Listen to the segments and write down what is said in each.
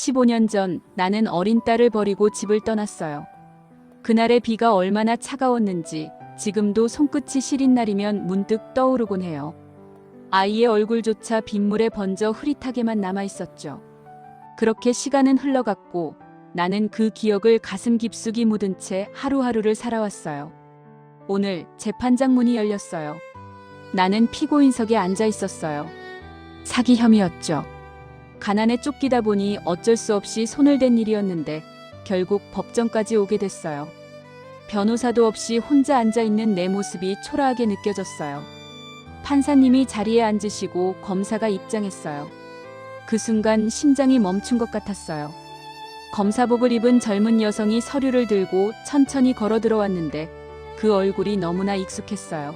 15년 전 나는 어린 딸을 버리고 집을 떠났어요. 그날의 비가 얼마나 차가웠는지 지금도 손끝이 시린 날이면 문득 떠오르곤 해요. 아이의 얼굴조차 빗물에 번져 흐릿하게만 남아있었죠. 그렇게 시간은 흘러갔고 나는 그 기억을 가슴 깊숙이 묻은 채 하루하루를 살아왔어요. 오늘 재판장 문이 열렸어요. 나는 피고인석에 앉아 있었어요. 사기 혐의였죠. 가난에 쫓기다 보니 어쩔 수 없이 손을 댄 일이었는데 결국 법정까지 오게 됐어요. 변호사도 없이 혼자 앉아 있는 내 모습이 초라하게 느껴졌어요. 판사님이 자리에 앉으시고 검사가 입장했어요. 그 순간 심장이 멈춘 것 같았어요. 검사복을 입은 젊은 여성이 서류를 들고 천천히 걸어 들어왔는데 그 얼굴이 너무나 익숙했어요.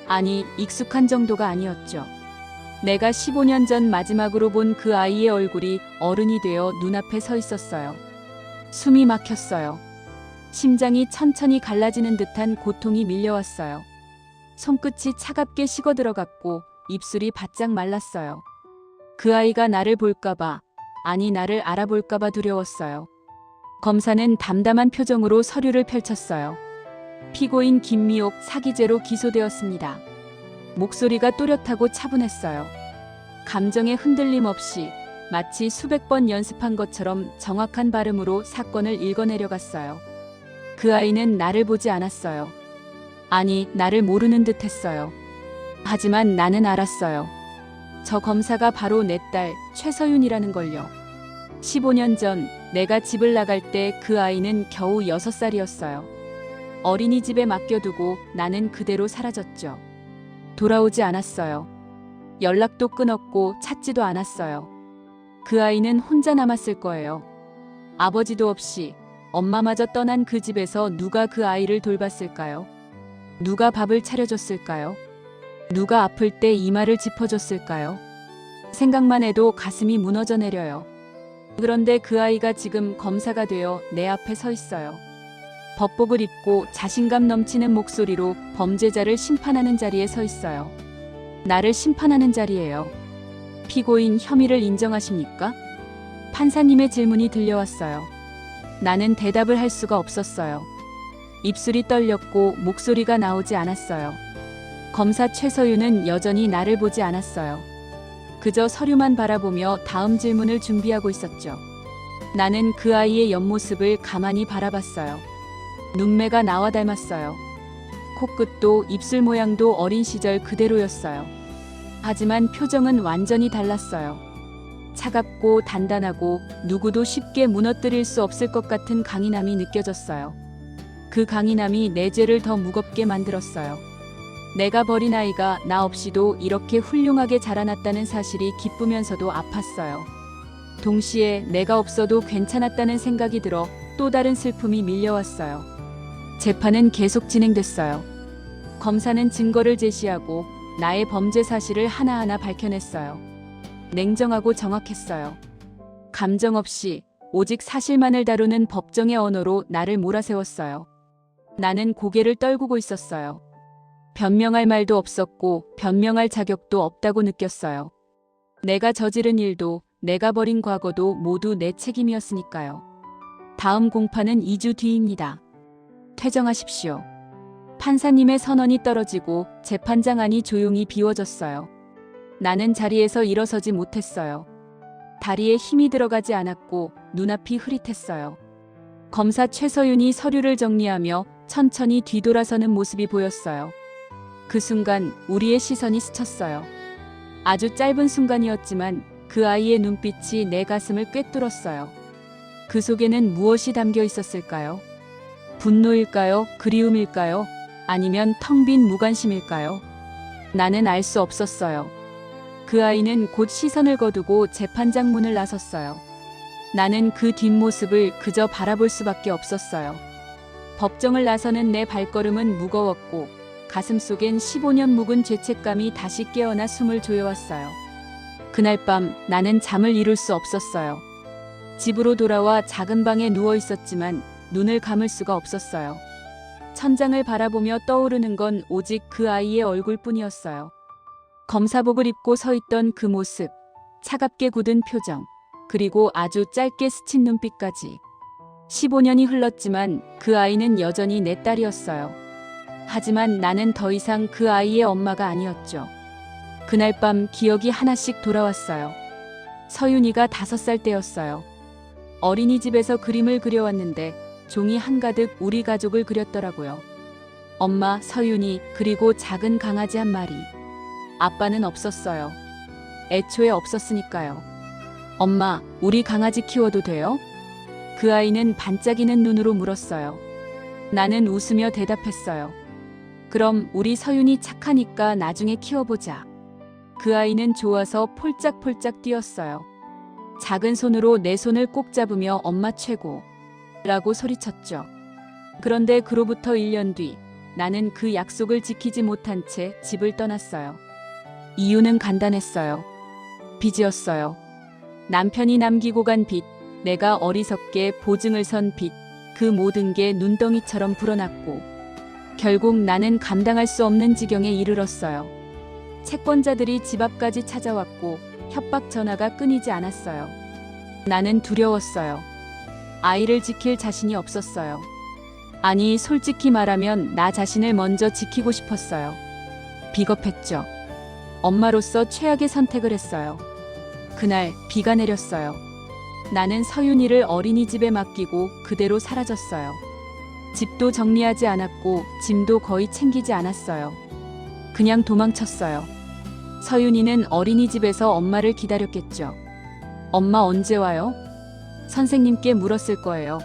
아니, 익숙한 정도가 아니었죠. 내가 15년 전 마지막으로 본 그 아이의 얼굴이 어른이 되어 눈앞에 서 있었어요. 숨이 막혔어요. 심장이 천천히 갈라지는 듯한 고통이 밀려왔어요. 손끝이 차갑게 식어 들어갔고 입술이 바짝 말랐어요. 그 아이가 나를 볼까봐, 아니 나를 알아볼까봐 두려웠어요. 검사는 담담한 표정으로 서류를 펼쳤어요. 피고인 김미옥 사기죄로 기소되었습니다. 목소리가 또렷하고 차분했어요. 감정의 흔들림 없이 마치 수백 번 연습한 것처럼 정확한 발음으로 사건을 읽어내려갔어요. 그 아이는 나를 보지 않았어요. 아니, 나를 모르는 듯 했어요. 하지만 나는 알았어요. 저 검사가 바로 내 딸 최서윤이라는 걸요. 15년 전 내가 집을 나갈 때 그 아이는 겨우 6살이었어요. 어린이집에 맡겨두고 나는 그대로 사라졌죠. 돌아오지 않았어요. 연락도 끊었고 찾지도 않았어요. 그 아이는 혼자 남았을 거예요. 아버지도 없이 엄마마저 떠난 그 집에서 누가 그 아이를 돌봤을까요? 누가 밥을 차려줬을까요? 누가 아플 때 이마를 짚어줬을까요? 생각만 해도 가슴이 무너져 내려요. 그런데 그 아이가 지금 검사가 되어 내 앞에 서 있어요. 법복을 입고 자신감 넘치는 목소리로 범죄자를 심판하는 자리에 서 있어요. 나를 심판하는 자리예요. 피고인 혐의를 인정하십니까? 판사님의 질문이 들려왔어요. 나는 대답을 할 수가 없었어요. 입술이 떨렸고 목소리가 나오지 않았어요. 검사 최서윤은 여전히 나를 보지 않았어요. 그저 서류만 바라보며 다음 질문을 준비하고 있었죠. 나는 그 아이의 옆모습을 가만히 바라봤어요. 눈매가 나와 닮았어요. 코끝도 입술 모양도 어린 시절 그대로였어요. 하지만 표정은 완전히 달랐어요. 차갑고 단단하고 누구도 쉽게 무너뜨릴 수 없을 것 같은 강인함이 느껴졌어요. 그 강인함이 내 죄를 더 무겁게 만들었어요. 내가 버린 아이가 나 없이도 이렇게 훌륭하게 자라났다는 사실이 기쁘면서도 아팠어요. 동시에 내가 없어도 괜찮았다는 생각이 들어 또 다른 슬픔이 밀려왔어요. 재판은 계속 진행됐어요. 검사는 증거를 제시하고 나의 범죄 사실을 하나하나 밝혀냈어요. 냉정하고 정확했어요. 감정 없이 오직 사실만을 다루는 법정의 언어로 나를 몰아세웠어요. 나는 고개를 떨구고 있었어요. 변명할 말도 없었고 변명할 자격도 없다고 느꼈어요. 내가 저지른 일도 내가 버린 과거도 모두 내 책임이었으니까요. 다음 공판은 2주 뒤입니다. 퇴정하십시오. 판사님의 선언이 떨어지고 재판장 안이 조용히 비워졌어요. 나는 자리에서 일어서지 못했어요. 다리에 힘이 들어가지 않았고 눈앞이 흐릿했어요. 검사 최서윤이 서류를 정리하며 천천히 뒤돌아서는 모습이 보였어요. 그 순간 우리의 시선이 스쳤어요. 아주 짧은 순간이었지만 그 아이의 눈빛이 내 가슴을 꿰뚫었어요. 그 속에는 무엇이 담겨 있었을까요? 분노일까요? 그리움일까요? 아니면 텅 빈 무관심일까요? 나는 알 수 없었어요. 그 아이는 곧 시선을 거두고 재판장 문을 나섰어요. 나는 그 뒷모습을 그저 바라볼 수밖에 없었어요. 법정을 나서는 내 발걸음은 무거웠고 가슴 속엔 15년 묵은 죄책감이 다시 깨어나 숨을 조여왔어요. 그날 밤 나는 잠을 이룰 수 없었어요. 집으로 돌아와 작은 방에 누워 있었지만 눈을 감을 수가 없었어요. 천장을 바라보며 떠오르는 건 오직 그 아이의 얼굴뿐이었어요. 검사복을 입고 서 있던 그 모습, 차갑게 굳은 표정, 그리고 아주 짧게 스친 눈빛까지. 15년이 흘렀지만 그 아이는 여전히 내 딸이었어요. 하지만 나는 더 이상 그 아이의 엄마가 아니었죠. 그날 밤 기억이 하나씩 돌아왔어요. 서윤이가 5살 때였어요. 어린이집에서 그림을 그려왔는데 종이 한가득 우리 가족을 그렸더라고요. 엄마, 서윤이, 그리고 작은 강아지 한 마리. 아빠는 없었어요. 애초에 없었으니까요. 엄마, 우리 강아지 키워도 돼요? 그 아이는 반짝이는 눈으로 물었어요. 나는 웃으며 대답했어요. 그럼 우리 서윤이 착하니까 나중에 키워보자. 그 아이는 좋아서 폴짝폴짝 뛰었어요. 작은 손으로 내 손을 꼭 잡으며 엄마 최고 라고 소리쳤죠. 그런데 그로부터 1년 뒤 나는 그 약속을 지키지 못한 채 집을 떠났어요. 이유는 간단했어요. 빚이었어요. 남편이 남기고 간 빚, 내가 어리석게 보증을 선 빚, 그 모든 게 눈덩이처럼 불어났고 결국 나는 감당할 수 없는 지경에 이르렀어요. 채권자들이 집 앞까지 찾아왔고 협박 전화가 끊이지 않았어요. 나는 두려웠어요. 아이를 지킬 자신이 없었어요. 아니, 솔직히 말하면 나 자신을 먼저 지키고 싶었어요. 비겁했죠. 엄마로서 최악의 선택을 했어요. 그날 비가 내렸어요. 나는 서윤이를 어린이집에 맡기고 그대로 사라졌어요. 집도 정리하지 않았고 짐도 거의 챙기지 않았어요. 그냥 도망쳤어요. 서윤이는 어린이집에서 엄마를 기다렸겠죠. 엄마 언제 와요? 선생님께 물었을 거예요.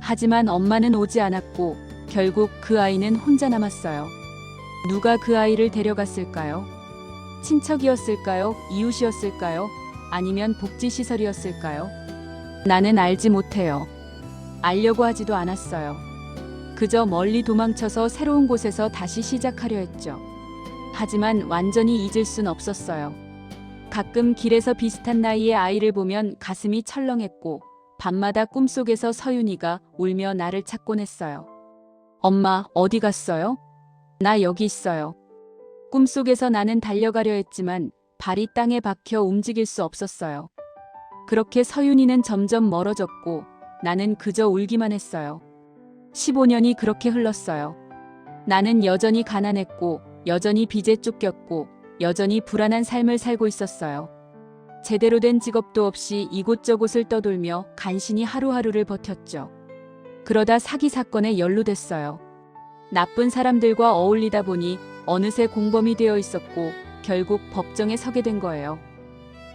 하지만 엄마는 오지 않았고 결국 그 아이는 혼자 남았어요. 누가 그 아이를 데려갔을까요? 친척이었을까요? 이웃이었을까요? 아니면 복지시설이었을까요? 나는 알지 못해요. 알려고 하지도 않았어요. 그저 멀리 도망쳐서 새로운 곳에서 다시 시작하려 했죠. 하지만 완전히 잊을 순 없었어요. 가끔 길에서 비슷한 나이의 아이를 보면 가슴이 철렁했고 밤마다 꿈속에서 서윤이가 울며 나를 찾곤 했어요. 엄마, 어디 갔어요? 나 여기 있어요. 꿈속에서 나는 달려가려 했지만 발이 땅에 박혀 움직일 수 없었어요. 그렇게 서윤이는 점점 멀어졌고 나는 그저 울기만 했어요. 15년이 그렇게 흘렀어요. 나는 여전히 가난했고 여전히 빚에 쫓겼고 여전히 불안한 삶을 살고 있었어요. 제대로 된 직업도 없이 이곳저곳을 떠돌며 간신히 하루하루를 버텼죠. 그러다 사기 사건에 연루됐어요. 나쁜 사람들과 어울리다 보니 어느새 공범이 되어 있었고 결국 법정에 서게 된 거예요.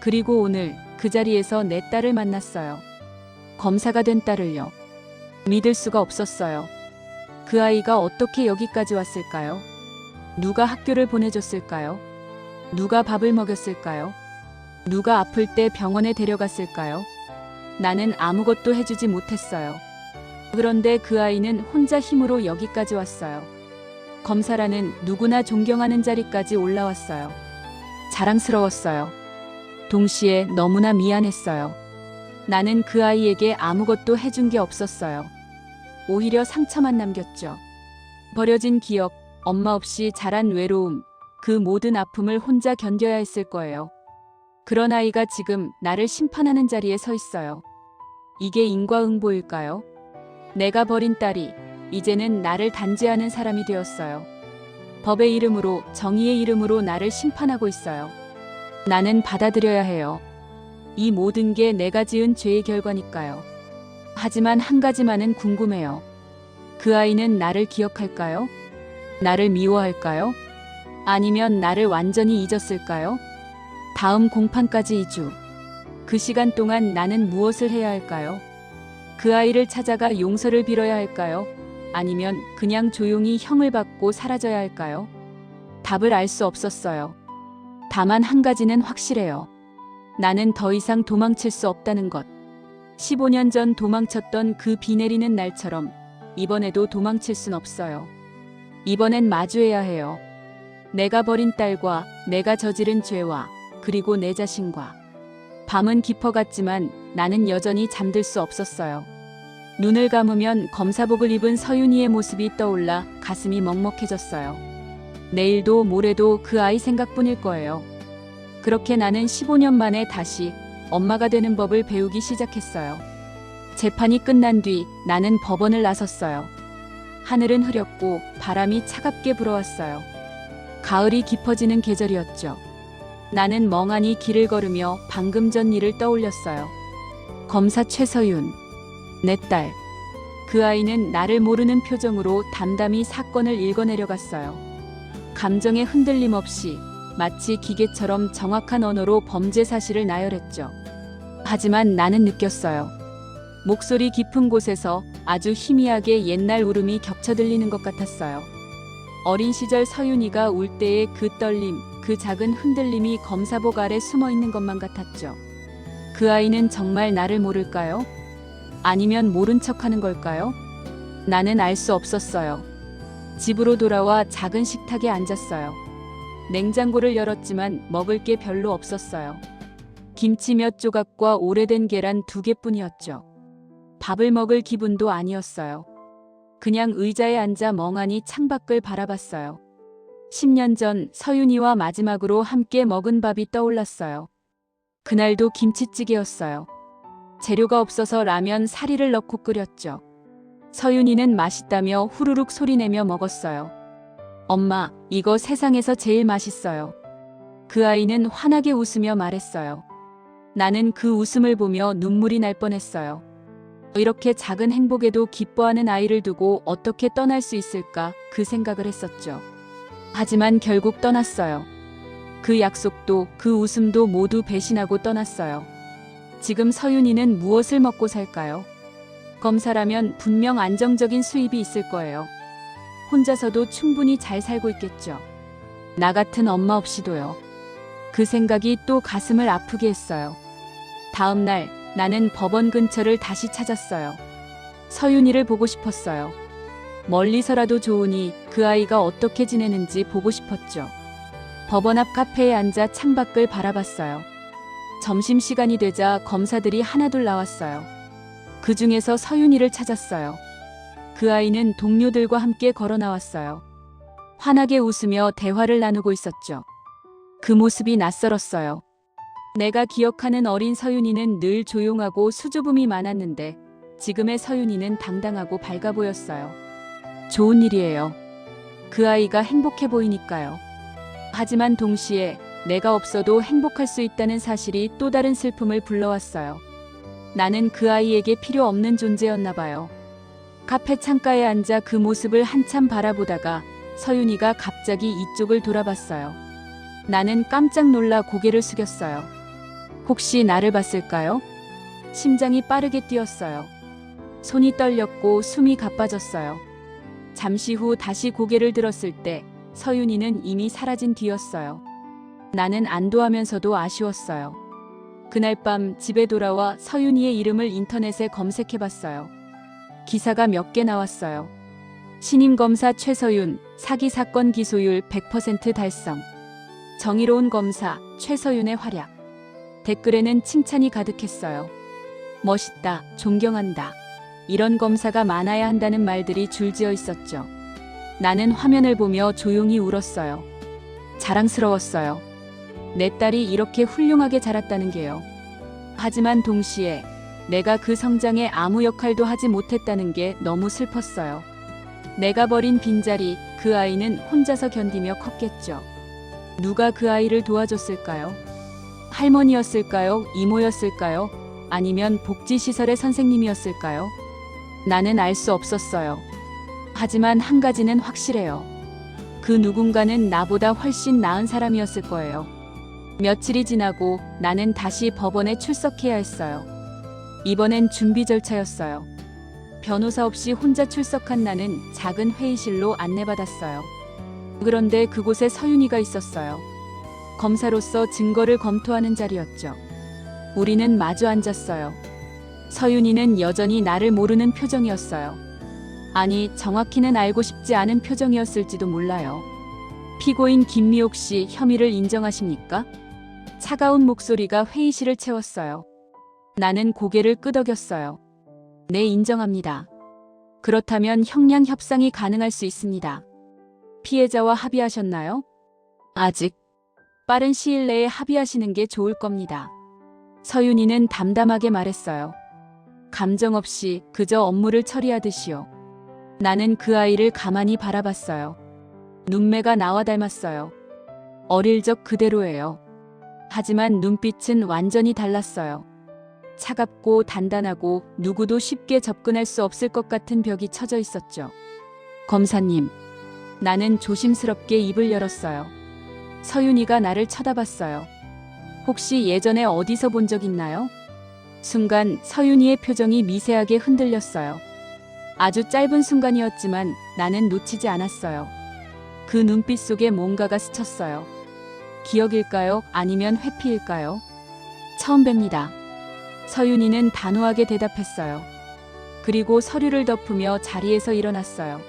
그리고 오늘 그 자리에서 내 딸을 만났어요. 검사가 된 딸을요. 믿을 수가 없었어요. 그 아이가 어떻게 여기까지 왔을까요? 누가 학교를 보내줬을까요? 누가 밥을 먹였을까요? 누가 아플 때 병원에 데려갔을까요? 나는 아무것도 해주지 못했어요. 그런데 그 아이는 혼자 힘으로 여기까지 왔어요. 검사라는 누구나 존경하는 자리까지 올라왔어요. 자랑스러웠어요. 동시에 너무나 미안했어요. 나는 그 아이에게 아무것도 해준 게 없었어요. 오히려 상처만 남겼죠. 버려진 기억, 엄마 없이 자란 외로움, 그 모든 아픔을 혼자 견뎌야 했을 거예요. 그런 아이가 지금 나를 심판하는 자리에 서 있어요. 이게 인과응보일까요? 내가 버린 딸이 이제는 나를 단죄하는 사람이 되었어요. 법의 이름으로, 정의의 이름으로 나를 심판하고 있어요. 나는 받아들여야 해요. 이 모든 게 내가 지은 죄의 결과니까요. 하지만 한 가지만은 궁금해요. 그 아이는 나를 기억할까요? 나를 미워할까요? 아니면 나를 완전히 잊었을까요? 다음 공판까지 2주. 그 시간 동안 나는 무엇을 해야 할까요? 그 아이를 찾아가 용서를 빌어야 할까요? 아니면 그냥 조용히 형을 받고 사라져야 할까요? 답을 알 수 없었어요. 다만 한 가지는 확실해요. 나는 더 이상 도망칠 수 없다는 것. 15년 전 도망쳤던 그 비 내리는 날처럼 이번에도 도망칠 순 없어요. 이번엔 마주해야 해요. 내가 버린 딸과 내가 저지른 죄와 그리고 내 자신과. 밤은 깊어갔지만 나는 여전히 잠들 수 없었어요. 눈을 감으면 검사복을 입은 서윤이의 모습이 떠올라 가슴이 먹먹해졌어요. 내일도 모레도 그 아이 생각뿐일 거예요. 그렇게 나는 15년 만에 다시 엄마가 되는 법을 배우기 시작했어요. 재판이 끝난 뒤 나는 법원을 나섰어요. 하늘은 흐렸고 바람이 차갑게 불어왔어요. 가을이 깊어지는 계절이었죠. 나는 멍하니 길을 걸으며 방금 전 일을 떠올렸어요. 검사 최서윤, 내 딸. 그 아이는 나를 모르는 표정으로 담담히 사건을 읽어내려갔어요. 감정의 흔들림 없이 마치 기계처럼 정확한 언어로 범죄 사실을 나열했죠. 하지만 나는 느꼈어요. 목소리 깊은 곳에서 아주 희미하게 옛날 울음이 겹쳐 들리는 것 같았어요. 어린 시절 서윤이가 울 때의 그 떨림, 그 작은 흔들림이 검사복 아래 숨어 있는 것만 같았죠. 그 아이는 정말 나를 모를까요? 아니면 모른 척하는 걸까요? 나는 알 수 없었어요. 집으로 돌아와 작은 식탁에 앉았어요. 냉장고를 열었지만 먹을 게 별로 없었어요. 김치 몇 조각과 오래된 계란 2개뿐이었죠. 밥을 먹을 기분도 아니었어요. 그냥 의자에 앉아 멍하니 창밖을 바라봤어요. 10년 전 서윤이와 마지막으로 함께 먹은 밥이 떠올랐어요. 그날도 김치찌개였어요. 재료가 없어서 라면 사리를 넣고 끓였죠. 서윤이는 맛있다며 후루룩 소리내며 먹었어요. 엄마, 이거 세상에서 제일 맛있어요. 그 아이는 환하게 웃으며 말했어요. 나는 그 웃음을 보며 눈물이 날 뻔했어요. 이렇게 작은 행복에도 기뻐하는 아이를 두고 어떻게 떠날 수 있을까 그 생각을 했었죠. 하지만 결국 떠났어요. 그 약속도 그 웃음도 모두 배신하고 떠났어요. 지금 서윤이는 무엇을 먹고 살까요? 검사라면 분명 안정적인 수입이 있을 거예요. 혼자서도 충분히 잘 살고 있겠죠. 나 같은 엄마 없이도요. 그 생각이 또 가슴을 아프게 했어요. 다음 날 나는 법원 근처를 다시 찾았어요. 서윤이를 보고 싶었어요. 멀리서라도 좋으니 그 아이가 어떻게 지내는지 보고 싶었죠. 법원 앞 카페에 앉아 창밖을 바라봤어요. 점심시간이 되자 검사들이 하나둘 나왔어요. 그 중에서 서윤이를 찾았어요. 그 아이는 동료들과 함께 걸어 나왔어요. 환하게 웃으며 대화를 나누고 있었죠. 그 모습이 낯설었어요. 내가 기억하는 어린 서윤이는 늘 조용하고 수줍음이 많았는데 지금의 서윤이는 당당하고 밝아 보였어요. 좋은 일이에요. 그 아이가 행복해 보이니까요. 하지만 동시에 내가 없어도 행복할 수 있다는 사실이 또 다른 슬픔을 불러왔어요. 나는 그 아이에게 필요 없는 존재였나 봐요. 카페 창가에 앉아 그 모습을 한참 바라보다가 서윤이가 갑자기 이쪽을 돌아봤어요. 나는 깜짝 놀라 고개를 숙였어요. 혹시 나를 봤을까요? 심장이 빠르게 뛰었어요. 손이 떨렸고 숨이 가빠졌어요. 잠시 후 다시 고개를 들었을 때 서윤이는 이미 사라진 뒤였어요. 나는 안도하면서도 아쉬웠어요. 그날 밤 집에 돌아와 서윤이의 이름을 인터넷에 검색해봤어요. 기사가 몇 개 나왔어요. 신임 검사 최서윤, 사기 사건 기소율 100% 달성. 정의로운 검사 최서윤의 활약. 댓글에는 칭찬이 가득했어요. 멋있다, 존경한다. 이런 검사가 많아야 한다는 말들이 줄지어 있었죠. 나는 화면을 보며 조용히 울었어요. 자랑스러웠어요. 내 딸이 이렇게 훌륭하게 자랐다는 게요. 하지만 동시에 내가 그 성장에 아무 역할도 하지 못했다는 게 너무 슬펐어요. 내가 버린 빈자리, 그 아이는 혼자서 견디며 컸겠죠. 누가 그 아이를 도와줬을까요? 할머니였을까요? 이모였을까요? 아니면 복지시설의 선생님이었을까요? 나는 알 수 없었어요. 하지만 한 가지는 확실해요. 그 누군가는 나보다 훨씬 나은 사람이었을 거예요. 며칠이 지나고 나는 다시 법원에 출석해야 했어요. 이번엔 준비 절차였어요. 변호사 없이 혼자 출석한 나는 작은 회의실로 안내받았어요. 그런데 그곳에 서윤이가 있었어요. 검사로서 증거를 검토하는 자리였죠. 우리는 마주 앉았어요. 서윤이는 여전히 나를 모르는 표정이었어요. 아니, 정확히는 알고 싶지 않은 표정이었을지도 몰라요. 피고인 김미옥 씨, 혐의를 인정하십니까? 차가운 목소리가 회의실을 채웠어요. 나는 고개를 끄덕였어요. 네, 인정합니다. 그렇다면 형량 협상이 가능할 수 있습니다. 피해자와 합의하셨나요? 아직. 빠른 시일 내에 합의하시는 게 좋을 겁니다. 서윤이는 담담하게 말했어요. 감정 없이 그저 업무를 처리하듯이요. 나는 그 아이를 가만히 바라봤어요. 눈매가 나와 닮았어요. 어릴 적 그대로예요. 하지만 눈빛은 완전히 달랐어요. 차갑고 단단하고 누구도 쉽게 접근할 수 없을 것 같은 벽이 쳐져 있었죠. 검사님. 나는 조심스럽게 입을 열었어요. 서윤이가 나를 쳐다봤어요. 혹시 예전에 어디서 본 적 있나요? 순간 서윤이의 표정이 미세하게 흔들렸어요. 아주 짧은 순간이었지만 나는 놓치지 않았어요. 그 눈빛 속에 뭔가가 스쳤어요. 기억일까요? 아니면 회피일까요? 처음 뵙니다. 서윤이는 단호하게 대답했어요. 그리고 서류를 덮으며 자리에서 일어났어요.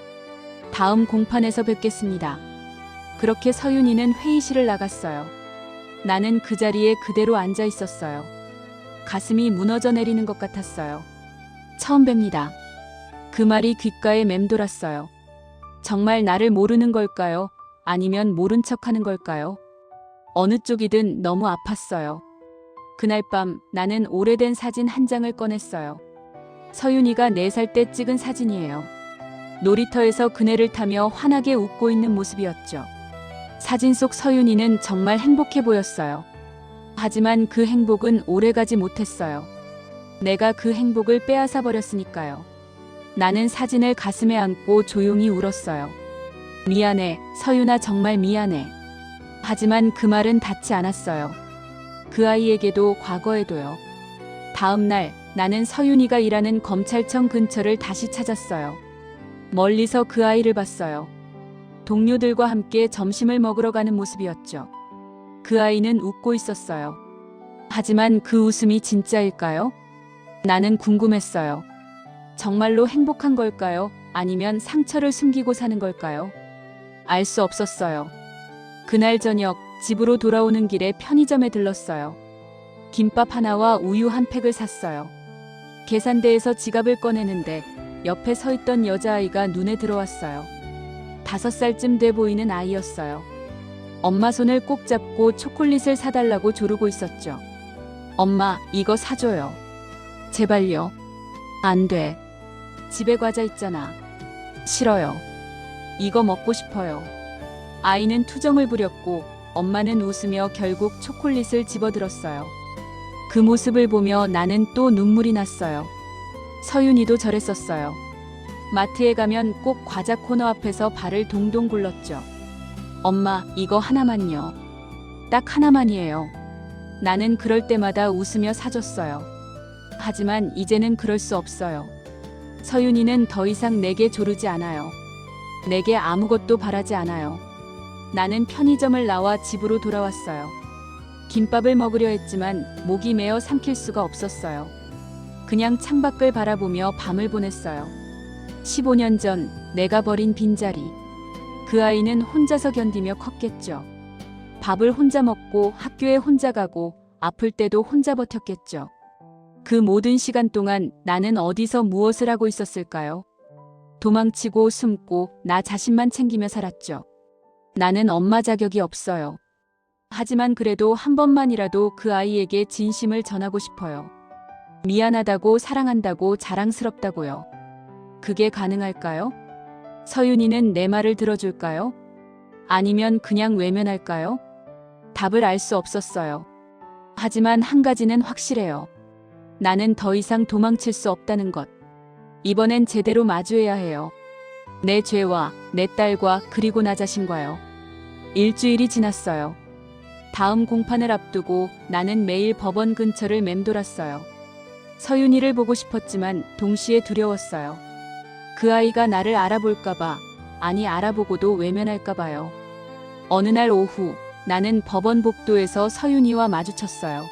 다음 공판에서 뵙겠습니다. 그렇게 서윤이는 회의실을 나갔어요. 나는 그 자리에 그대로 앉아 있었어요. 가슴이 무너져 내리는 것 같았어요. 처음 뵙니다. 그 말이 귓가에 맴돌았어요. 정말 나를 모르는 걸까요? 아니면 모른 척하는 걸까요? 어느 쪽이든 너무 아팠어요. 그날 밤 나는 오래된 사진 한 장을 꺼냈어요. 서윤이가 4살 때 찍은 사진이에요. 놀이터에서 그네를 타며 환하게 웃고 있는 모습이었죠. 사진 속 서윤이는 정말 행복해 보였어요. 하지만 그 행복은 오래가지 못했어요. 내가 그 행복을 빼앗아 버렸으니까요. 나는 사진을 가슴에 안고 조용히 울었어요. 미안해, 서윤아, 정말 미안해. 하지만 그 말은 닿지 않았어요. 그 아이에게도 과거에도요. 다음 날 나는 서윤이가 일하는 검찰청 근처를 다시 찾았어요. 멀리서 그 아이를 봤어요. 동료들과 함께 점심을 먹으러 가는 모습이었죠. 그 아이는 웃고 있었어요. 하지만 그 웃음이 진짜일까요? 나는 궁금했어요. 정말로 행복한 걸까요? 아니면 상처를 숨기고 사는 걸까요? 알 수 없었어요. 그날 저녁 집으로 돌아오는 길에 편의점에 들렀어요. 김밥 하나와 우유 한 팩을 샀어요. 계산대에서 지갑을 꺼내는데 옆에 서 있던 여자아이가 눈에 들어왔어요. 5살쯤 돼 보이는 아이였어요. 엄마 손을 꼭 잡고 초콜릿을 사달라고 조르고 있었죠. 엄마, 이거 사줘요. 제발요. 안 돼. 집에 과자 있잖아. 싫어요. 이거 먹고 싶어요. 아이는 투정을 부렸고 엄마는 웃으며 결국 초콜릿을 집어들었어요. 그 모습을 보며 나는 또 눈물이 났어요. 서윤이도 저랬었어요. 마트에 가면 꼭 과자 코너 앞에서 발을 동동 굴렀죠. 엄마, 이거 하나만요. 딱 하나만이에요. 나는 그럴 때마다 웃으며 사줬어요. 하지만 이제는 그럴 수 없어요. 서윤이는 더 이상 내게 조르지 않아요. 내게 아무것도 바라지 않아요. 나는 편의점을 나와 집으로 돌아왔어요. 김밥을 먹으려 했지만 목이 메어 삼킬 수가 없었어요. 그냥 창밖을 바라보며 밤을 보냈어요. 15년 전 내가 버린 빈자리. 그 아이는 혼자서 견디며 컸겠죠. 밥을 혼자 먹고 학교에 혼자 가고 아플 때도 혼자 버텼겠죠. 그 모든 시간 동안 나는 어디서 무엇을 하고 있었을까요? 도망치고 숨고 나 자신만 챙기며 살았죠. 나는 엄마 자격이 없어요. 하지만 그래도 한 번만이라도 그 아이에게 진심을 전하고 싶어요. 미안하다고, 사랑한다고, 자랑스럽다고요. 그게 가능할까요? 서윤이는 내 말을 들어줄까요? 아니면 그냥 외면할까요? 답을 알 수 없었어요. 하지만 한 가지는 확실해요. 나는 더 이상 도망칠 수 없다는 것. 이번엔 제대로 마주해야 해요. 내 죄와 내 딸과 그리고 나 자신과요. 일주일이 지났어요. 다음 공판을 앞두고 나는 매일 법원 근처를 맴돌았어요. 서윤이를 보고 싶었지만 동시에 두려웠어요. 그 아이가 나를 알아볼까봐, 아니 알아보고도 외면할까봐요. 어느 날 오후 나는 법원 복도에서 서윤이와 마주쳤어요.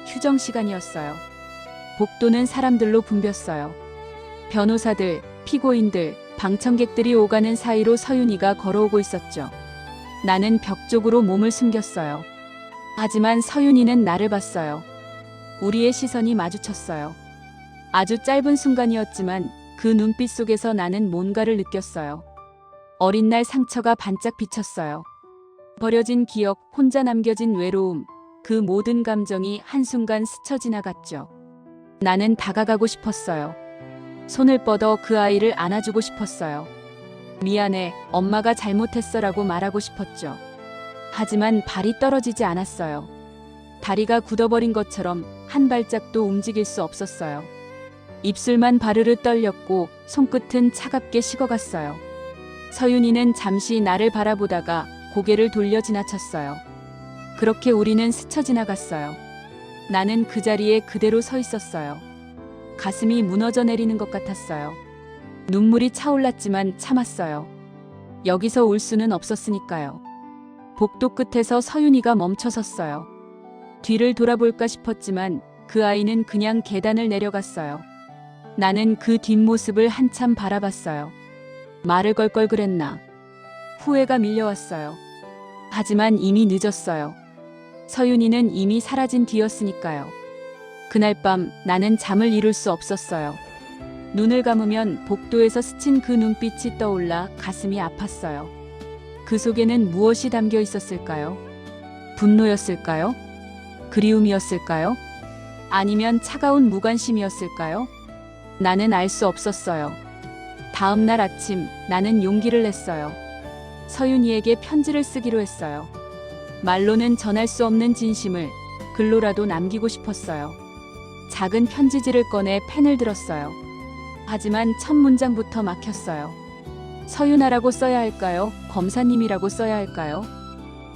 휴정 시간이었어요. 복도는 사람들로 붐볐어요. 변호사들, 피고인들, 방청객들이 오가는 사이로 서윤이가 걸어오고 있었죠. 나는 벽 쪽으로 몸을 숨겼어요. 하지만 서윤이는 나를 봤어요. 우리의 시선이 마주쳤어요. 아주 짧은 순간이었지만 그 눈빛 속에서 나는 뭔가를 느꼈어요. 어린 날 상처가 반짝 비쳤어요. 버려진 기억, 혼자 남겨진 외로움, 그 모든 감정이 한순간 스쳐 지나갔죠. 나는 다가가고 싶었어요. 손을 뻗어 그 아이를 안아주고 싶었어요. 미안해, 엄마가 잘못했어라고 말하고 싶었죠. 하지만 발이 떨어지지 않았어요. 다리가 굳어버린 것처럼 한 발짝도 움직일 수 없었어요. 입술만 바르르 떨렸고 손끝은 차갑게 식어갔어요. 서윤이는 잠시 나를 바라보다가 고개를 돌려 지나쳤어요. 그렇게 우리는 스쳐 지나갔어요. 나는 그 자리에 그대로 서 있었어요. 가슴이 무너져 내리는 것 같았어요. 눈물이 차올랐지만 참았어요. 여기서 울 수는 없었으니까요. 복도 끝에서 서윤이가 멈춰섰어요. 뒤를 돌아볼까 싶었지만 그 아이는 그냥 계단을 내려갔어요. 나는 그 뒷모습을 한참 바라봤어요. 말을 걸 걸 그랬나. 후회가 밀려왔어요. 하지만 이미 늦었어요. 서윤이는 이미 사라진 뒤였으니까요. 그날 밤 나는 잠을 이룰 수 없었어요. 눈을 감으면 복도에서 스친 그 눈빛이 떠올라 가슴이 아팠어요. 그 속에는 무엇이 담겨 있었을까요? 분노였을까요? 그리움이었을까요? 아니면 차가운 무관심이었을까요? 나는 알 수 없었어요. 다음 날 아침 나는 용기를 냈어요. 서윤이에게 편지를 쓰기로 했어요. 말로는 전할 수 없는 진심을 글로라도 남기고 싶었어요. 작은 편지지를 꺼내 펜을 들었어요. 하지만 첫 문장부터 막혔어요. 서윤아라고 써야 할까요? 검사님이라고 써야 할까요?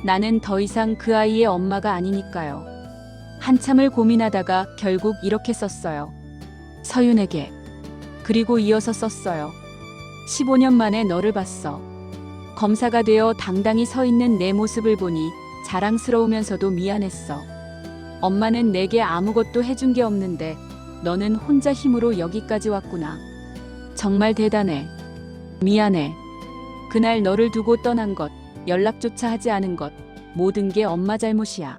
나는 더 이상 그 아이의 엄마가 아니니까요. 한참을 고민하다가 결국 이렇게 썼어요. 서윤에게. 그리고 이어서 썼어요. 15년 만에 너를 봤어. 검사가 되어 당당히 서 있는 내 모습을 보니 자랑스러우면서도 미안했어. 엄마는 내게 아무것도 해준 게 없는데 너는 혼자 힘으로 여기까지 왔구나. 정말 대단해. 미안해. 그날 너를 두고 떠난 것, 연락조차 하지 않은 것, 모든 게 엄마 잘못이야.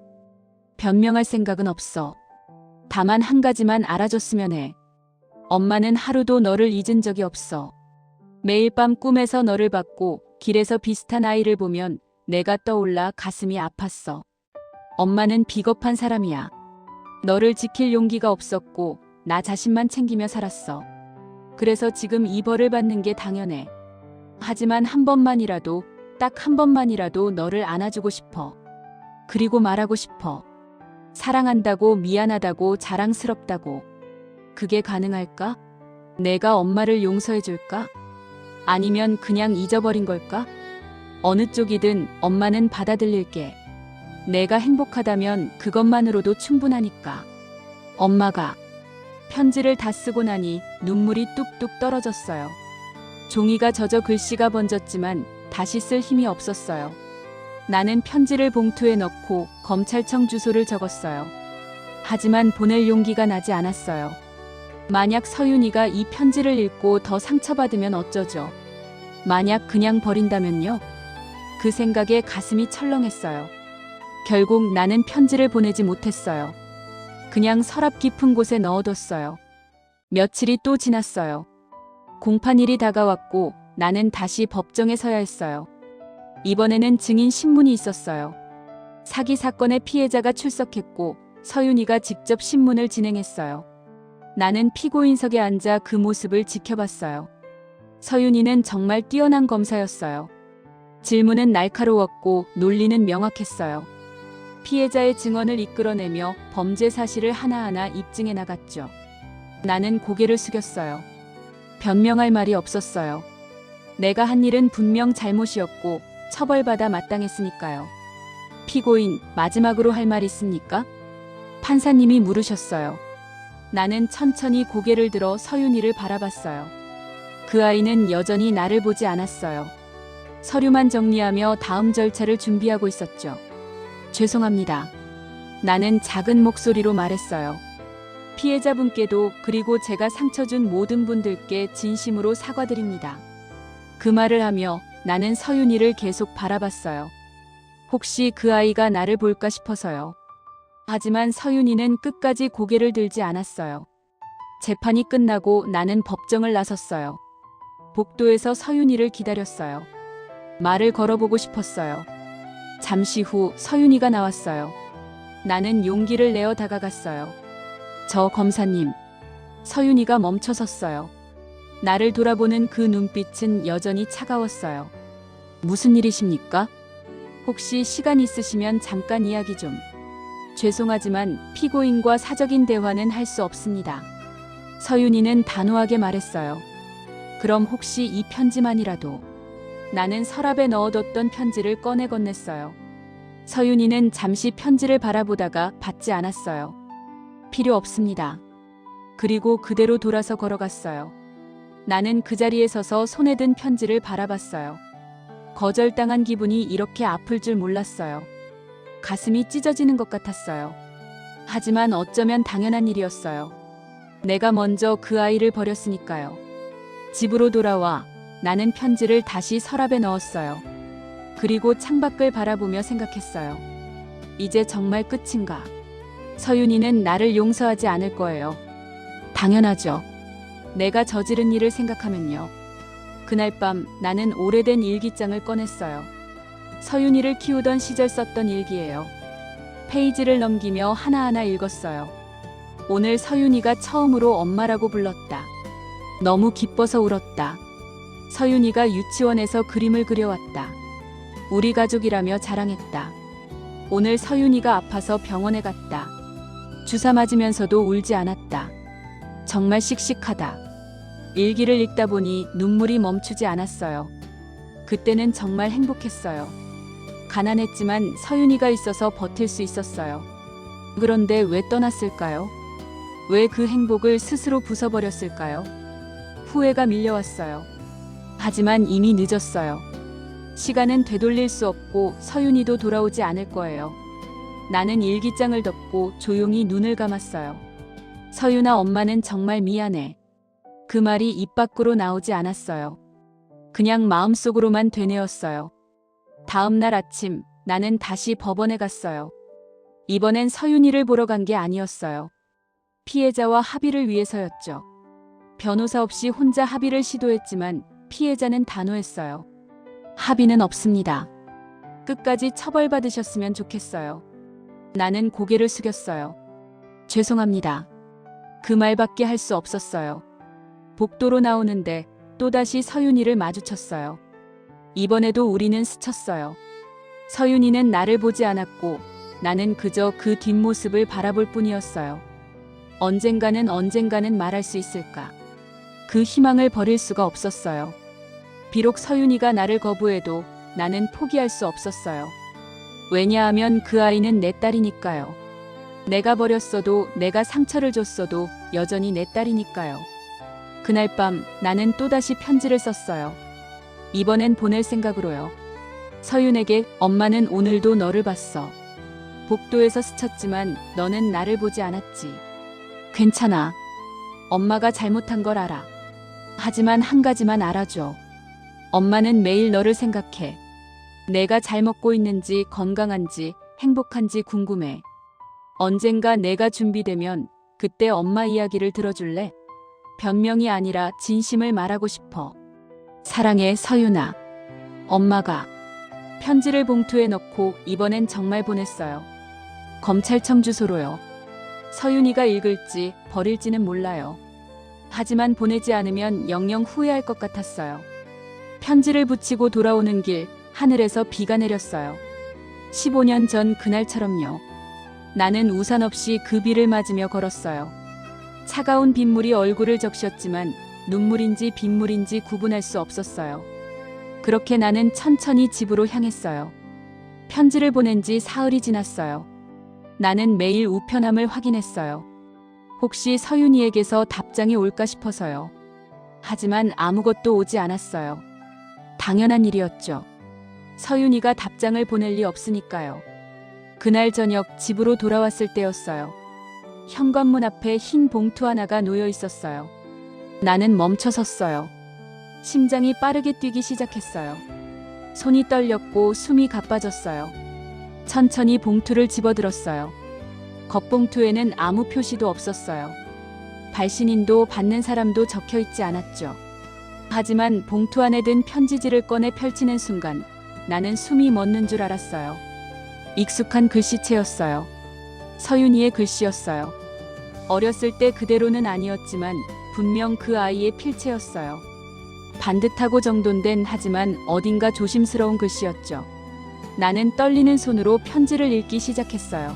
변명할 생각은 없어. 다만 한 가지만 알아줬으면 해. 엄마는 하루도 너를 잊은 적이 없어. 매일 밤 꿈에서 너를 봤고 길에서 비슷한 아이를 보면 내가 떠올라 가슴이 아팠어. 엄마는 비겁한 사람이야. 너를 지킬 용기가 없었고 나 자신만 챙기며 살았어. 그래서 지금 이 벌을 받는 게 당연해. 하지만 한 번만이라도, 딱 한 번만이라도 너를 안아주고 싶어. 그리고 말하고 싶어. 사랑한다고, 미안하다고, 자랑스럽다고. 그게 가능할까? 내가 엄마를 용서해줄까? 아니면 그냥 잊어버린 걸까? 어느 쪽이든 엄마는 받아들일게. 내가 행복하다면 그것만으로도 충분하니까. 엄마가. 편지를 다 쓰고 나니 눈물이 뚝뚝 떨어졌어요. 종이가 젖어 글씨가 번졌지만 다시 쓸 힘이 없었어요. 나는 편지를 봉투에 넣고 검찰청 주소를 적었어요. 하지만 보낼 용기가 나지 않았어요. 만약 서윤이가 이 편지를 읽고 더 상처받으면 어쩌죠? 만약 그냥 버린다면요? 그 생각에 가슴이 철렁했어요. 결국 나는 편지를 보내지 못했어요. 그냥 서랍 깊은 곳에 넣어뒀어요. 며칠이 또 지났어요. 공판일이 다가왔고 나는 다시 법정에 서야 했어요. 이번에는 증인 신문이 있었어요. 사기 사건의 피해자가 출석했고 서윤이가 직접 신문을 진행했어요. 나는 피고인석에 앉아 그 모습을 지켜봤어요. 서윤이는 정말 뛰어난 검사였어요. 질문은 날카로웠고 논리는 명확했어요. 피해자의 증언을 이끌어내며 범죄 사실을 하나하나 입증해 나갔죠. 나는 고개를 숙였어요. 변명할 말이 없었어요. 내가 한 일은 분명 잘못이었고 처벌받아 마땅했으니까요. 피고인, 마지막으로 할 말 있습니까? 판사님이 물으셨어요. 나는 천천히 고개를 들어 서윤이를 바라봤어요. 그 아이는 여전히 나를 보지 않았어요. 서류만 정리하며 다음 절차를 준비하고 있었죠. 죄송합니다. 나는 작은 목소리로 말했어요. 피해자분께도 그리고 제가 상처 준 모든 분들께 진심으로 사과드립니다. 그 말을 하며 나는 서윤이를 계속 바라봤어요. 혹시 그 아이가 나를 볼까 싶어서요. 하지만 서윤이는 끝까지 고개를 들지 않았어요. 재판이 끝나고 나는 법정을 나섰어요. 복도에서 서윤이를 기다렸어요. 말을 걸어보고 싶었어요. 잠시 후 서윤이가 나왔어요. 나는 용기를 내어 다가갔어요. 저 검사님. 서윤이가 멈춰섰어요. 나를 돌아보는 그 눈빛은 여전히 차가웠어요. 무슨 일이십니까? 혹시 시간 있으시면 잠깐 이야기 좀. 죄송하지만 피고인과 사적인 대화는 할 수 없습니다. 서윤이는 단호하게 말했어요. 그럼 혹시 이 편지만이라도. 나는 서랍에 넣어뒀던 편지를 꺼내 건넸어요. 서윤이는 잠시 편지를 바라보다가 받지 않았어요. 필요 없습니다. 그리고 그대로 돌아서 걸어갔어요. 나는 그 자리에 서서 손에 든 편지를 바라봤어요. 거절당한 기분이 이렇게 아플 줄 몰랐어요. 가슴이 찢어지는 것 같았어요. 하지만 어쩌면 당연한 일이었어요. 내가 먼저 그 아이를 버렸으니까요. 집으로 돌아와 나는 편지를 다시 서랍에 넣었어요. 그리고 창밖을 바라보며 생각했어요. 이제 정말 끝인가? 서윤이는 나를 용서하지 않을 거예요. 당연하죠. 내가 저지른 일을 생각하면요. 그날 밤 나는 오래된 일기장을 꺼냈어요. 서윤이를 키우던 시절 썼던 일기예요. 페이지를 넘기며 하나하나 읽었어요. 오늘 서윤이가 처음으로 엄마라고 불렀다. 너무 기뻐서 울었다. 서윤이가 유치원에서 그림을 그려왔다. 우리 가족이라며 자랑했다. 오늘 서윤이가 아파서 병원에 갔다. 주사 맞으면서도 울지 않았다. 정말 씩씩하다. 일기를 읽다 보니 눈물이 멈추지 않았어요. 그때는 정말 행복했어요. 가난했지만 서윤이가 있어서 버틸 수 있었어요. 그런데 왜 떠났을까요? 왜 그 행복을 스스로 부숴버렸을까요? 후회가 밀려왔어요. 하지만 이미 늦었어요. 시간은 되돌릴 수 없고 서윤이도 돌아오지 않을 거예요. 나는 일기장을 덮고 조용히 눈을 감았어요. 서윤아, 엄마는 정말 미안해. 그 말이 입 밖으로 나오지 않았어요. 그냥 마음속으로만 되뇌었어요. 다음 날 아침 나는 다시 법원에 갔어요. 이번엔 서윤이를 보러 간 게 아니었어요. 피해자와 합의를 위해서였죠. 변호사 없이 혼자 합의를 시도했지만 피해자는 단호했어요. 합의는 없습니다. 끝까지 처벌받으셨으면 좋겠어요. 나는 고개를 숙였어요. 죄송합니다. 그 말밖에 할 수 없었어요. 복도로 나오는데 또다시 서윤이를 마주쳤어요. 이번에도 우리는 스쳤어요. 서윤이는 나를 보지 않았고 나는 그저 그 뒷모습을 바라볼 뿐이었어요. 언젠가는 말할 수 있을까? 그 희망을 버릴 수가 없었어요. 비록 서윤이가 나를 거부해도 나는 포기할 수 없었어요. 왜냐하면 그 아이는 내 딸이니까요. 내가 버렸어도 내가 상처를 줬어도 여전히 내 딸이니까요. 그날 밤 나는 또다시 편지를 썼어요. 이번엔 보낼 생각으로요. 서윤에게 엄마는 오늘도 너를 봤어. 복도에서 스쳤지만 너는 나를 보지 않았지. 괜찮아. 엄마가 잘못한 걸 알아. 하지만 한 가지만 알아줘. 엄마는 매일 너를 생각해. 내가 잘 먹고 있는지, 건강한지, 행복한지 궁금해. 언젠가 내가 준비되면 그때 엄마 이야기를 들어줄래? 변명이 아니라 진심을 말하고 싶어. 사랑해, 서윤아. 엄마가. 편지를 봉투에 넣고 이번엔 정말 보냈어요. 검찰청 주소로요. 서윤이가 읽을지 버릴지는 몰라요. 하지만 보내지 않으면 영영 후회할 것 같았어요. 편지를 붙이고 돌아오는 길 하늘에서 비가 내렸어요. 15년 전 그날처럼요. 나는 우산 없이 그 비를 맞으며 걸었어요. 차가운 빗물이 얼굴을 적셨지만 눈물인지 빗물인지 구분할 수 없었어요. 그렇게 나는 천천히 집으로 향했어요. 편지를 보낸 지 사흘이 지났어요. 나는 매일 우편함을 확인했어요. 혹시 서윤이에게서 답장이 올까 싶어서요. 하지만 아무것도 오지 않았어요. 당연한 일이었죠. 서윤이가 답장을 보낼 리 없으니까요. 그날 저녁 집으로 돌아왔을 때였어요. 현관문 앞에 흰 봉투 하나가 놓여 있었어요. 나는 멈춰 섰어요. 심장이 빠르게 뛰기 시작했어요. 손이 떨렸고 숨이 가빠졌어요. 천천히 봉투를 집어들었어요. 겉봉투에는 아무 표시도 없었어요. 발신인도 받는 사람도 적혀 있지 않았죠. 하지만 봉투 안에 든 편지지를 꺼내 펼치는 순간 나는 숨이 멎는 줄 알았어요. 익숙한 글씨체였어요. 서윤이의 글씨였어요. 어렸을 때 그대로는 아니었지만 분명 그 아이의 필체였어요. 반듯하고 정돈된 하지만 어딘가 조심스러운 글씨였죠. 나는 떨리는 손으로 편지를 읽기 시작했어요.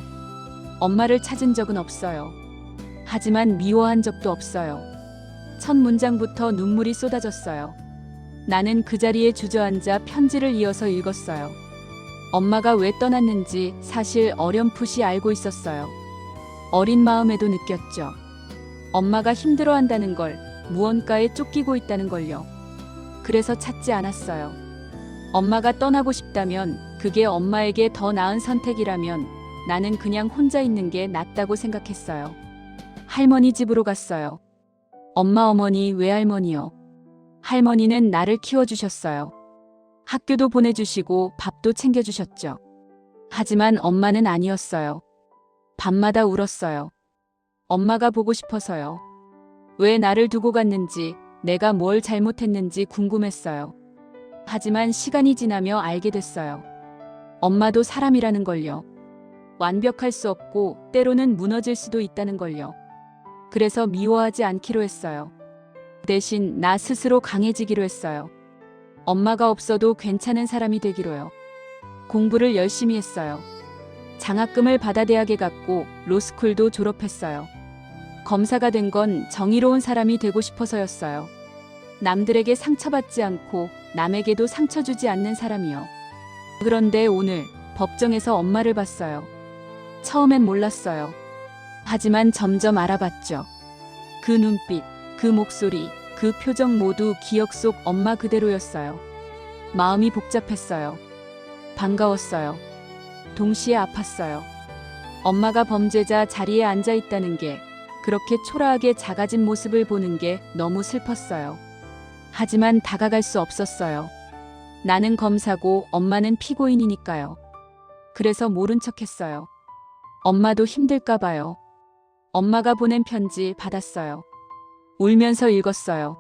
엄마를 찾은 적은 없어요. 하지만 미워한 적도 없어요. 첫 문장부터 눈물이 쏟아졌어요. 나는 그 자리에 주저앉아 편지를 이어서 읽었어요. 엄마가 왜 떠났는지 사실 어렴풋이 알고 있었어요. 어린 마음에도 느꼈죠. 엄마가 힘들어한다는 걸, 무언가에 쫓기고 있다는 걸요. 그래서 찾지 않았어요. 엄마가 떠나고 싶다면, 그게 엄마에게 더 나은 선택이라면 나는 그냥 혼자 있는 게 낫다고 생각했어요. 할머니 집으로 갔어요. 엄마, 어머니, 외할머니요. 할머니는 나를 키워주셨어요. 학교도 보내주시고 밥도 챙겨주셨죠. 하지만 엄마는 아니었어요. 밤마다 울었어요. 엄마가 보고 싶어서요. 왜 나를 두고 갔는지, 내가 뭘 잘못했는지 궁금했어요. 하지만 시간이 지나며 알게 됐어요. 엄마도 사람이라는 걸요. 완벽할 수 없고 때로는 무너질 수도 있다는 걸요. 그래서 미워하지 않기로 했어요. 대신 나 스스로 강해지기로 했어요. 엄마가 없어도 괜찮은 사람이 되기로요. 공부를 열심히 했어요. 장학금을 받아 대학에 갔고 로스쿨도 졸업했어요. 검사가 된 건 정의로운 사람이 되고 싶어서였어요. 남들에게 상처받지 않고 남에게도 상처 주지 않는 사람이요. 그런데 오늘 법정에서 엄마를 봤어요. 처음엔 몰랐어요. 하지만 점점 알아봤죠. 그 눈빛, 그 목소리, 그 표정 모두 기억 속 엄마 그대로였어요. 마음이 복잡했어요. 반가웠어요. 동시에 아팠어요. 엄마가 범죄자 자리에 앉아 있다는 게, 그렇게 초라하게 작아진 모습을 보는 게 너무 슬펐어요. 하지만 다가갈 수 없었어요. 나는 검사고 엄마는 피고인이니까요. 그래서 모른 척했어요. 엄마도 힘들까 봐요. 엄마가 보낸 편지 받았어요. 울면서 읽었어요.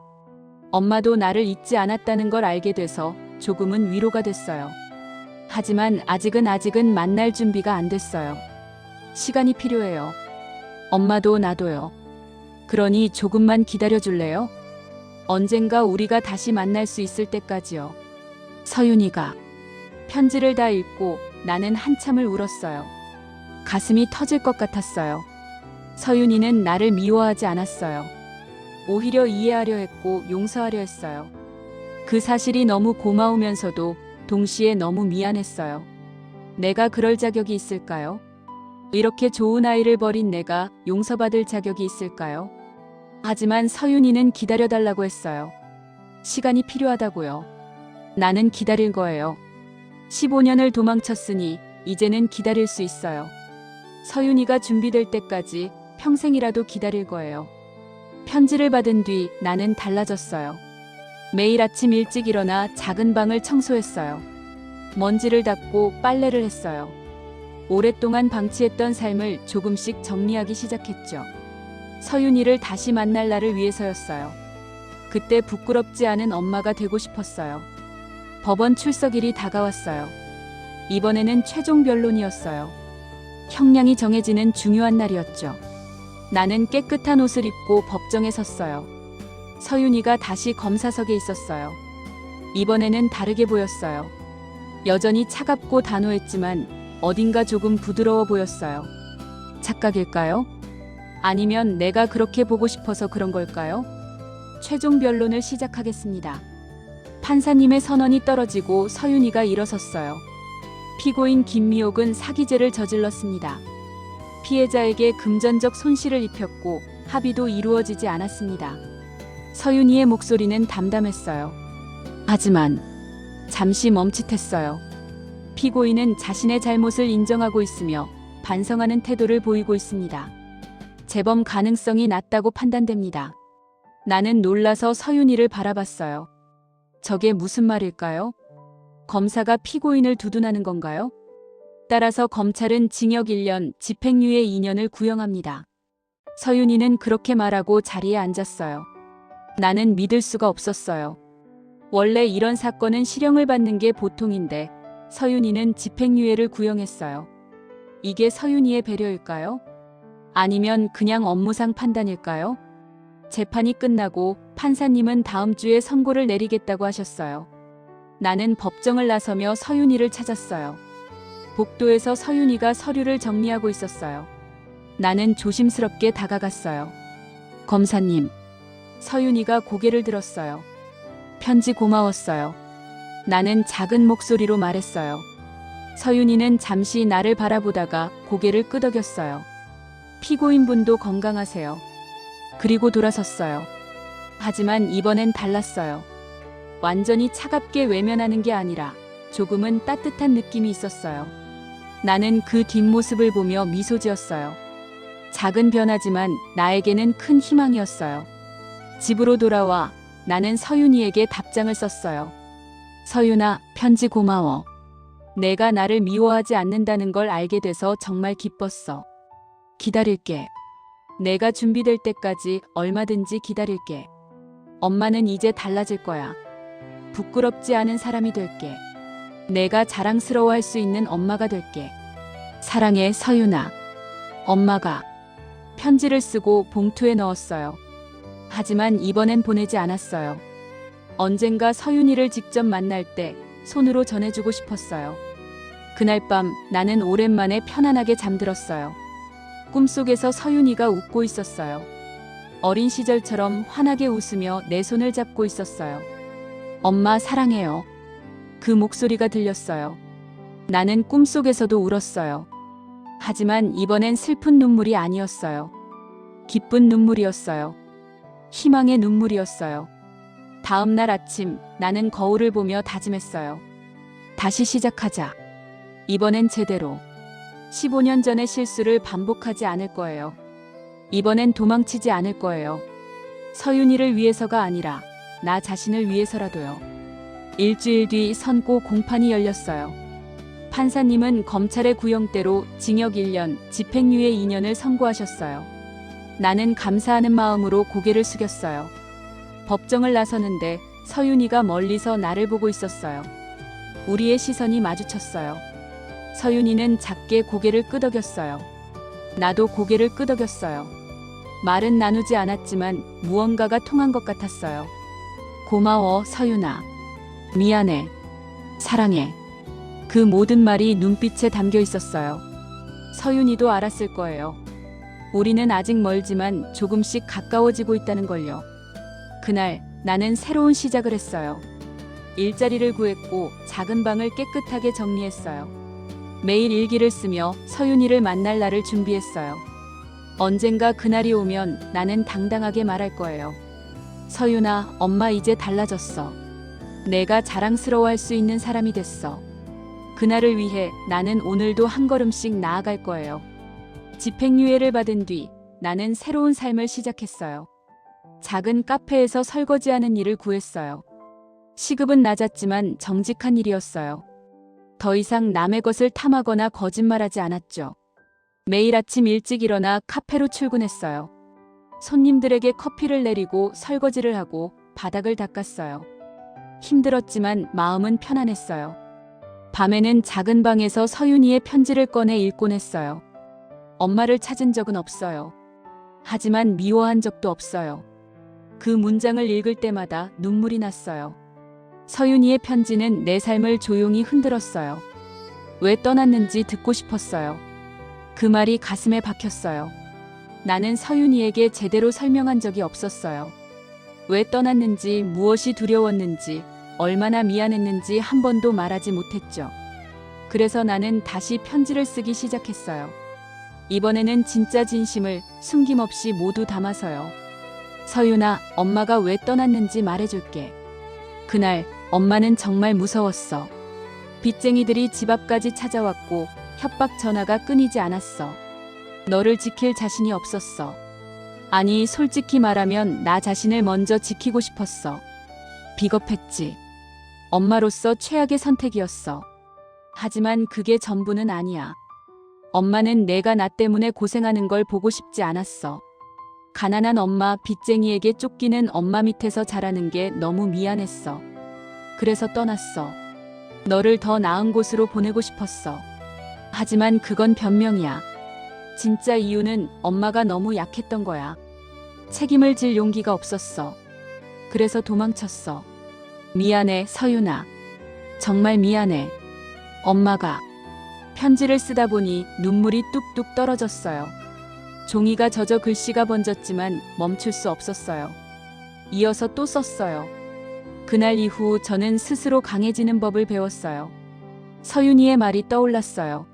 엄마도 나를 잊지 않았다는 걸 알게 돼서 조금은 위로가 됐어요. 하지만 아직은 만날 준비가 안 됐어요. 시간이 필요해요. 엄마도 나도요. 그러니 조금만 기다려줄래요? 언젠가 우리가 다시 만날 수 있을 때까지요. 서윤이가. 편지를 다 읽고 나는 한참을 울었어요. 가슴이 터질 것 같았어요. 서윤이는 나를 미워하지 않았어요. 오히려 이해하려 했고 용서하려 했어요. 그 사실이 너무 고마우면서도 동시에 너무 미안했어요. 내가 그럴 자격이 있을까요? 이렇게 좋은 아이를 버린 내가 용서받을 자격이 있을까요? 하지만 서윤이는 기다려달라고 했어요. 시간이 필요하다고요. 나는 기다릴 거예요. 15년을 도망쳤으니 이제는 기다릴 수 있어요. 서윤이가 준비될 때까지 평생이라도 기다릴 거예요. 편지를 받은 뒤 나는 달라졌어요. 매일 아침 일찍 일어나 작은 방을 청소했어요. 먼지를 닦고 빨래를 했어요. 오랫동안 방치했던 삶을 조금씩 정리하기 시작했죠. 서윤이를 다시 만날 날을 위해서였어요. 그때 부끄럽지 않은 엄마가 되고 싶었어요. 법원 출석일이 다가왔어요. 이번에는 최종 변론이었어요. 형량이 정해지는 중요한 날이었죠. 나는 깨끗한 옷을 입고 법정에 섰어요. 서윤이가 다시 검사석에 있었어요. 이번에는 다르게 보였어요. 여전히 차갑고 단호했지만 어딘가 조금 부드러워 보였어요. 착각일까요? 아니면 내가 그렇게 보고 싶어서 그런 걸까요? 최종 변론을 시작하겠습니다. 판사님의 선언이 떨어지고 서윤이가 일어섰어요. 피고인 김미옥은 사기죄를 저질렀습니다. 피해자에게 금전적 손실을 입혔고 합의도 이루어지지 않았습니다. 서윤이의 목소리는 담담했어요. 하지만 잠시 멈칫했어요. 피고인은 자신의 잘못을 인정하고 있으며 반성하는 태도를 보이고 있습니다. 재범 가능성이 낮다고 판단됩니다. 나는 놀라서 서윤이를 바라봤어요. 저게 무슨 말일까요? 검사가 피고인을 두둔하는 건가요? 따라서 검찰은 징역 1년, 집행유예 2년을 구형합니다. 서윤이는 그렇게 말하고 자리에 앉았어요. 나는 믿을 수가 없었어요. 원래 이런 사건은 실형을 받는 게 보통인데 서윤이는 집행유예를 구형했어요. 이게 서윤이의 배려일까요? 아니면 그냥 업무상 판단일까요? 재판이 끝나고 판사님은 다음 주에 선고를 내리겠다고 하셨어요. 나는 법정을 나서며 서윤이를 찾았어요. 복도에서 서윤이가 서류를 정리하고 있었어요. 나는 조심스럽게 다가갔어요. 검사님. 서윤이가 고개를 들었어요. 편지 고마웠어요. 나는 작은 목소리로 말했어요. 서윤이는 잠시 나를 바라보다가 고개를 끄덕였어요. 피고인분도 건강하세요. 그리고 돌아섰어요. 하지만 이번엔 달랐어요. 완전히 차갑게 외면하는 게 아니라 조금은 따뜻한 느낌이 있었어요. 나는 그 뒷모습을 보며 미소 지었어요. 작은 변화지만 나에게는 큰 희망이었어요. 집으로 돌아와 나는 서윤이에게 답장을 썼어요. 서윤아, 편지 고마워. 내가 나를 미워하지 않는다는 걸 알게 돼서 정말 기뻤어. 기다릴게. 내가 준비될 때까지 얼마든지 기다릴게. 엄마는 이제 달라질 거야. 부끄럽지 않은 사람이 될게. 내가 자랑스러워할 수 있는 엄마가 될게. 사랑해, 서윤아. 엄마가 편지를 쓰고 봉투에 넣었어요. 하지만 이번엔 보내지 않았어요. 언젠가 서윤이를 직접 만날 때 손으로 전해주고 싶었어요. 그날 밤 나는 오랜만에 편안하게 잠들었어요. 꿈속에서 서윤이가 웃고 있었어요. 어린 시절처럼 환하게 웃으며 내 손을 잡고 있었어요. 엄마 사랑해요. 그 목소리가 들렸어요. 나는 꿈속에서도 울었어요. 하지만 이번엔 슬픈 눈물이 아니었어요. 기쁜 눈물이었어요. 희망의 눈물이었어요. 다음 날 아침 나는 거울을 보며 다짐했어요. 다시 시작하자. 이번엔 제대로. 15년 전의 실수를 반복하지 않을 거예요. 이번엔 도망치지 않을 거예요. 서윤이를 위해서가 아니라 나 자신을 위해서라도요. 일주일 뒤 선고 공판이 열렸어요. 판사님은 검찰의 구형대로 징역 1년, 집행유예 2년을 선고하셨어요. 나는 감사하는 마음으로 고개를 숙였어요. 법정을 나서는데 서윤이가 멀리서 나를 보고 있었어요. 우리의 시선이 마주쳤어요. 서윤이는 작게 고개를 끄덕였어요. 나도 고개를 끄덕였어요. 말은 나누지 않았지만 무언가가 통한 것 같았어요. 고마워, 서윤아. 미안해. 사랑해. 그 모든 말이 눈빛에 담겨 있었어요. 서윤이도 알았을 거예요. 우리는 아직 멀지만 조금씩 가까워지고 있다는 걸요. 그날 나는 새로운 시작을 했어요. 일자리를 구했고 작은 방을 깨끗하게 정리했어요. 매일 일기를 쓰며 서윤이를 만날 날을 준비했어요. 언젠가 그날이 오면 나는 당당하게 말할 거예요. 서윤아, 엄마 이제 달라졌어. 내가 자랑스러워할 수 있는 사람이 됐어. 그날을 위해 나는 오늘도 한 걸음씩 나아갈 거예요. 집행유예를 받은 뒤 나는 새로운 삶을 시작했어요. 작은 카페에서 설거지하는 일을 구했어요. 시급은 낮았지만 정직한 일이었어요. 더 이상 남의 것을 탐하거나 거짓말하지 않았죠. 매일 아침 일찍 일어나 카페로 출근했어요. 손님들에게 커피를 내리고 설거지를 하고 바닥을 닦았어요. 힘들었지만 마음은 편안했어요. 밤에는 작은 방에서 서윤이의 편지를 꺼내 읽곤 했어요. 엄마를 찾은 적은 없어요. 하지만 미워한 적도 없어요. 그 문장을 읽을 때마다 눈물이 났어요. 서윤이의 편지는 내 삶을 조용히 흔들었어요. 왜 떠났는지 듣고 싶었어요. 그 말이 가슴에 박혔어요. 나는 서윤이에게 제대로 설명한 적이 없었어요. 왜 떠났는지, 무엇이 두려웠는지, 얼마나 미안했는지 한 번도 말하지 못했죠. 그래서 나는 다시 편지를 쓰기 시작했어요. 이번에는 진짜 진심을 숨김없이 모두 담아서요. 서윤아, 엄마가 왜 떠났는지 말해줄게. 그날 엄마는 정말 무서웠어. 빚쟁이들이 집 앞까지 찾아왔고 협박 전화가 끊이지 않았어. 너를 지킬 자신이 없었어. 아니, 솔직히 말하면 나 자신을 먼저 지키고 싶었어. 비겁했지. 엄마로서 최악의 선택이었어. 하지만 그게 전부는 아니야. 엄마는 내가 나 때문에 고생하는 걸 보고 싶지 않았어. 가난한 엄마, 빚쟁이에게 쫓기는 엄마 밑에서 자라는 게 너무 미안했어. 그래서 떠났어. 너를 더 나은 곳으로 보내고 싶었어. 하지만 그건 변명이야. 진짜 이유는 엄마가 너무 약했던 거야. 책임을 질 용기가 없었어. 그래서 도망쳤어. 미안해, 서윤아. 정말 미안해. 엄마가 편지를 쓰다 보니 눈물이 뚝뚝 떨어졌어요. 종이가 젖어 글씨가 번졌지만 멈출 수 없었어요. 이어서 또 썼어요. 그날 이후 저는 스스로 강해지는 법을 배웠어요. 서윤이의 말이 떠올랐어요.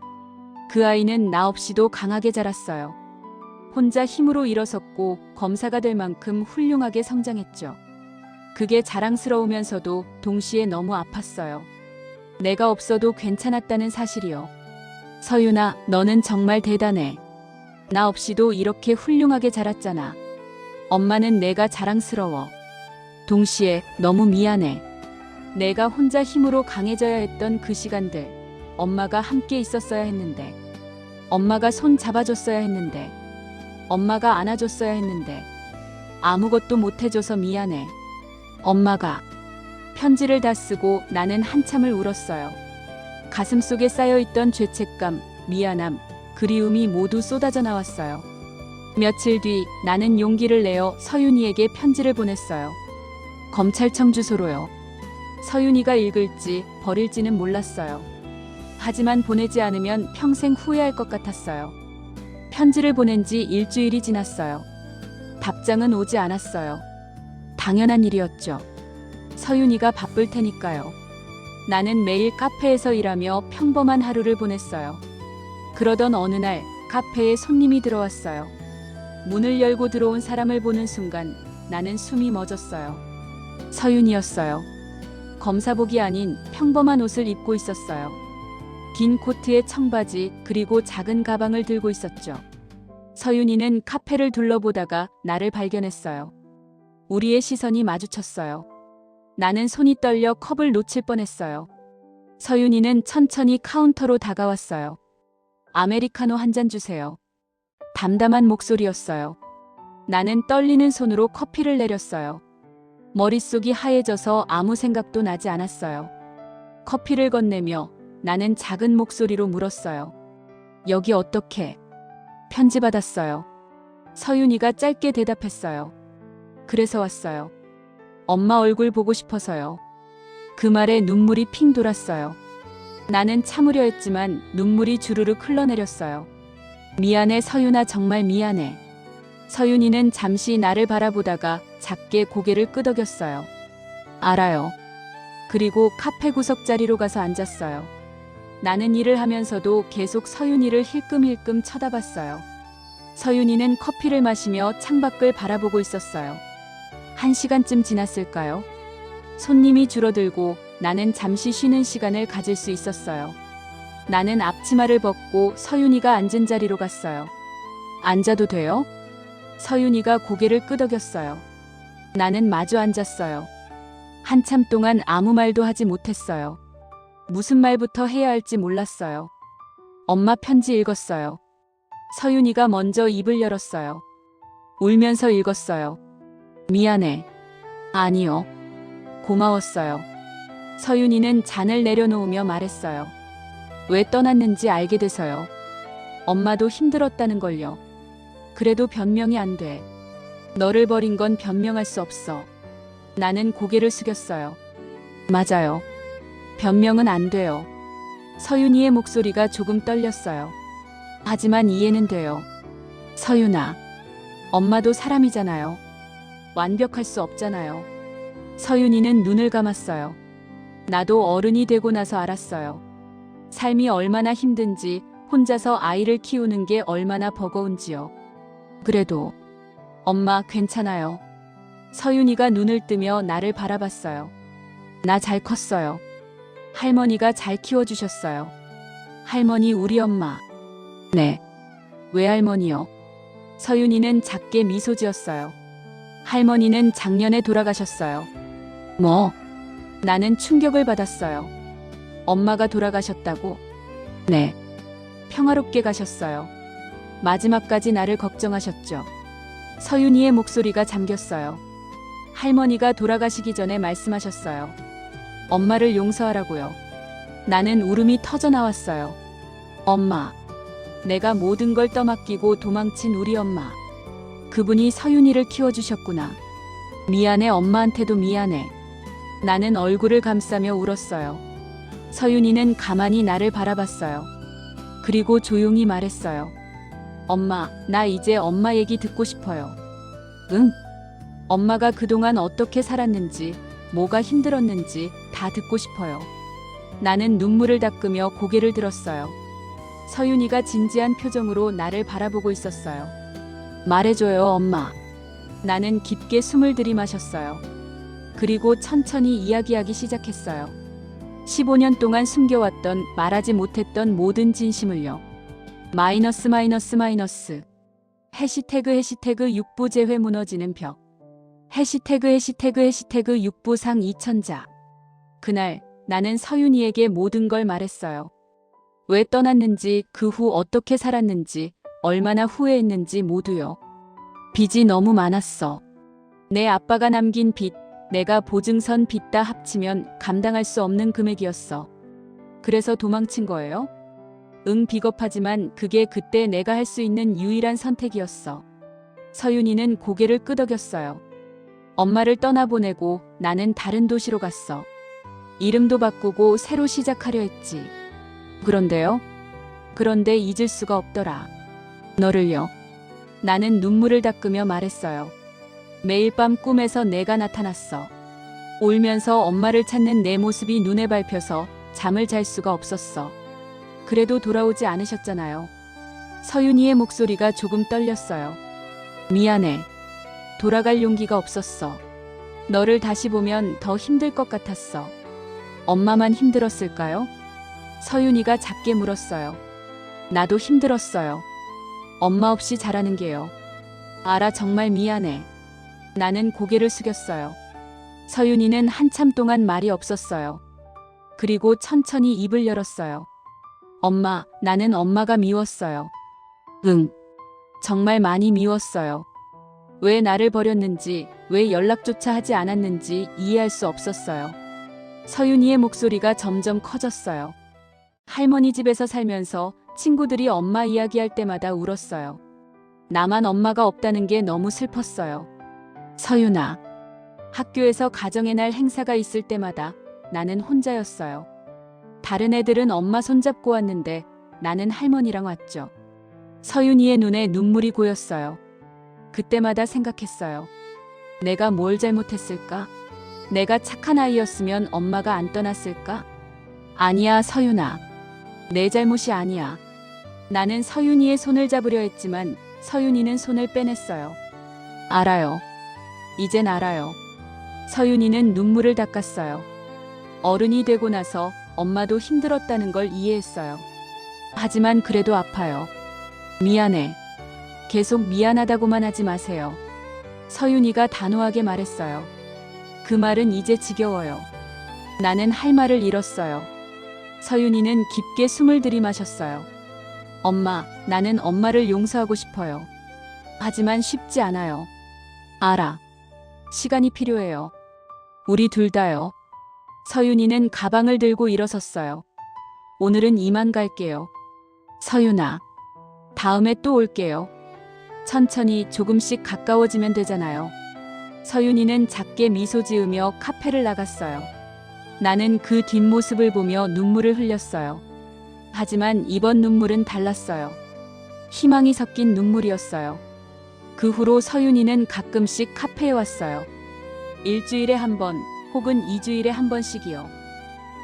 그 아이는 나 없이도 강하게 자랐어요. 혼자 힘으로 일어섰고 검사가 될 만큼 훌륭하게 성장했죠. 그게 자랑스러우면서도 동시에 너무 아팠어요. 내가 없어도 괜찮았다는 사실이요. 서윤아, 너는 정말 대단해. 나 없이도 이렇게 훌륭하게 자랐잖아. 엄마는 내가 자랑스러워. 동시에 너무 미안해. 내가 혼자 힘으로 강해져야 했던 그 시간들. 엄마가 함께 있었어야 했는데. 엄마가 손 잡아줬어야 했는데. 엄마가 안아줬어야 했는데. 아무것도 못해줘서 미안해. 엄마가 편지를 다 쓰고 나는 한참을 울었어요. 가슴속에 쌓여있던 죄책감, 미안함, 그리움이 모두 쏟아져 나왔어요. 며칠 뒤 나는 용기를 내어 서윤이에게 편지를 보냈어요. 검찰청 주소로요. 서윤이가 읽을지 버릴지는 몰랐어요. 하지만 보내지 않으면 평생 후회할 것 같았어요. 편지를 보낸 지 일주일이 지났어요. 답장은 오지 않았어요. 당연한 일이었죠. 서윤이가 바쁠 테니까요. 나는 매일 카페에서 일하며 평범한 하루를 보냈어요. 그러던 어느 날 카페에 손님이 들어왔어요. 문을 열고 들어온 사람을 보는 순간 나는 숨이 멎었어요. 서윤이었어요. 검사복이 아닌 평범한 옷을 입고 있었어요. 긴 코트에 청바지 그리고 작은 가방을 들고 있었죠. 서윤이는 카페를 둘러보다가 나를 발견했어요. 우리의 시선이 마주쳤어요. 나는 손이 떨려 컵을 놓칠 뻔했어요. 서윤이는 천천히 카운터로 다가왔어요. 아메리카노 한 잔 주세요. 담담한 목소리였어요. 나는 떨리는 손으로 커피를 내렸어요. 머릿속이 하얘져서 아무 생각도 나지 않았어요. 커피를 건네며 나는 작은 목소리로 물었어요. 여기 어떻게? 편지 받았어요. 서윤이가 짧게 대답했어요. 그래서 왔어요. 엄마 얼굴 보고 싶어서요. 그 말에 눈물이 핑 돌았어요. 나는 참으려 했지만 눈물이 주르륵 흘러내렸어요. 미안해 서윤아, 정말 미안해. 서윤이는 잠시 나를 바라보다가 작게 고개를 끄덕였어요. 알아요. 그리고 카페 구석 자리로 가서 앉았어요. 나는 일을 하면서도 계속 서윤이를 힐끔힐끔 쳐다봤어요. 서윤이는 커피를 마시며 창밖을 바라보고 있었어요. 1시간쯤 지났을까요? 손님이 줄어들고 나는 잠시 쉬는 시간을 가질 수 있었어요. 나는 앞치마를 벗고 서윤이가 앉은 자리로 갔어요. 앉아도 돼요? 서윤이가 고개를 끄덕였어요. 나는 마주 앉았어요. 한참 동안 아무 말도 하지 못했어요. 무슨 말부터 해야 할지 몰랐어요. 엄마 편지 읽었어요. 서윤이가 먼저 입을 열었어요. 울면서 읽었어요. 미안해. 아니요. 고마웠어요. 서윤이는 잔을 내려놓으며 말했어요. 왜 떠났는지 알게 돼서요. 엄마도 힘들었다는 걸요. 그래도 변명이 안 돼. 너를 버린 건 변명할 수 없어. 나는 고개를 숙였어요. 맞아요. 변명은 안 돼요. 서윤이의 목소리가 조금 떨렸어요. 하지만 이해는 돼요. 서윤아, 엄마도 사람이잖아요. 완벽할 수 없잖아요. 서윤이는 눈을 감았어요. 나도 어른이 되고 나서 알았어요. 삶이 얼마나 힘든지, 혼자서 아이를 키우는 게 얼마나 버거운지요. 그래도 엄마 괜찮아요. 서윤이가 눈을 뜨며 나를 바라봤어요. 나 잘 컸어요. 할머니가 잘 키워주셨어요. 할머니 우리 엄마. 네. 외할머니요. 서윤이는 작게 미소 지었어요. 할머니는 작년에 돌아가셨어요. 뭐? 나는 충격을 받았어요. 엄마가 돌아가셨다고? 네. 평화롭게 가셨어요. 마지막까지 나를 걱정하셨죠. 서윤이의 목소리가 잠겼어요. 할머니가 돌아가시기 전에 말씀하셨어요. 엄마를 용서하라고요. 나는 울음이 터져 나왔어요. 엄마. 내가 모든 걸 떠맡기고 도망친 우리 엄마. 그분이 서윤이를 키워주셨구나. 미안해, 엄마한테도 미안해. 나는 얼굴을 감싸며 울었어요. 서윤이는 가만히 나를 바라봤어요. 그리고 조용히 말했어요. 엄마, 나 이제 엄마 얘기 듣고 싶어요. 응? 엄마가 그동안 어떻게 살았는지, 뭐가 힘들었는지 다 듣고 싶어요. 나는 눈물을 닦으며 고개를 들었어요. 서윤이가 진지한 표정으로 나를 바라보고 있었어요. 말해줘요, 엄마. 나는 깊게 숨을 들이마셨어요. 그리고 천천히 이야기하기 시작했어요. 15년 동안 숨겨왔던, 말하지 못했던 모든 진심을요. 마이너스 해시태그 육부재회 무너지는 벽. 해시태그 육부상 이천자. 그날 나는 서윤이에게 모든 걸 말했어요. 왜 떠났는지, 그 후 어떻게 살았는지, 얼마나 후회했는지 모두요. 빚이 너무 많았어. 내 아빠가 남긴 빚, 내가 보증선 빚 다 합치면 감당할 수 없는 금액이었어. 그래서 도망친 거예요? 응, 비겁하지만 그게 그때 내가 할 수 있는 유일한 선택이었어. 서윤이는 고개를 끄덕였어요. 엄마를 떠나보내고 나는 다른 도시로 갔어. 이름도 바꾸고 새로 시작하려 했지. 그런데요? 그런데 잊을 수가 없더라. 너를요. 나는 눈물을 닦으며 말했어요. 매일 밤 꿈에서 내가 나타났어. 울면서 엄마를 찾는 내 모습이 눈에 밟혀서 잠을 잘 수가 없었어. 그래도 돌아오지 않으셨잖아요. 서윤이의 목소리가 조금 떨렸어요. 미안해. 돌아갈 용기가 없었어. 너를 다시 보면 더 힘들 것 같았어. 엄마만 힘들었을까요? 서윤이가 작게 물었어요. 나도 힘들었어요. 엄마 없이 자라는 게요. 알아, 정말 미안해. 나는 고개를 숙였어요. 서윤이는 한참 동안 말이 없었어요. 그리고 천천히 입을 열었어요. 엄마, 나는 엄마가 미웠어요. 응. 정말 많이 미웠어요. 왜 나를 버렸는지, 왜 연락조차 하지 않았는지 이해할 수 없었어요. 서윤이의 목소리가 점점 커졌어요. 할머니 집에서 살면서 친구들이 엄마 이야기할 때마다 울었어요. 나만 엄마가 없다는 게 너무 슬펐어요. 서윤아. 학교에서 가정의 날 행사가 있을 때마다 나는 혼자였어요. 다른 애들은 엄마 손잡고 왔는데 나는 할머니랑 왔죠. 서윤이의 눈에 눈물이 고였어요. 그때마다 생각했어요. 내가 뭘 잘못했을까? 내가 착한 아이였으면 엄마가 안 떠났을까? 아니야, 서윤아. 내 잘못이 아니야. 나는 서윤이의 손을 잡으려 했지만 서윤이는 손을 빼냈어요. 알아요. 이젠 알아요. 서윤이는 눈물을 닦았어요. 어른이 되고 나서 엄마도 힘들었다는 걸 이해했어요. 하지만 그래도 아파요. 미안해. 계속 미안하다고만 하지 마세요. 서윤이가 단호하게 말했어요. 그 말은 이제 지겨워요. 나는 할 말을 잃었어요. 서윤이는 깊게 숨을 들이마셨어요. 엄마, 나는 엄마를 용서하고 싶어요. 하지만 쉽지 않아요. 알아. 시간이 필요해요. 우리 둘 다요. 서윤이는 가방을 들고 일어섰어요. 오늘은 이만 갈게요. 서윤아. 다음에 또 올게요. 천천히 조금씩 가까워지면 되잖아요. 서윤이는 작게 미소 지으며 카페를 나갔어요. 나는 그 뒷모습을 보며 눈물을 흘렸어요. 하지만 이번 눈물은 달랐어요. 희망이 섞인 눈물이었어요. 그 후로 서윤이는 가끔씩 카페에 왔어요. 일주일에 한 번, 혹은 2주일에 한 번씩이요.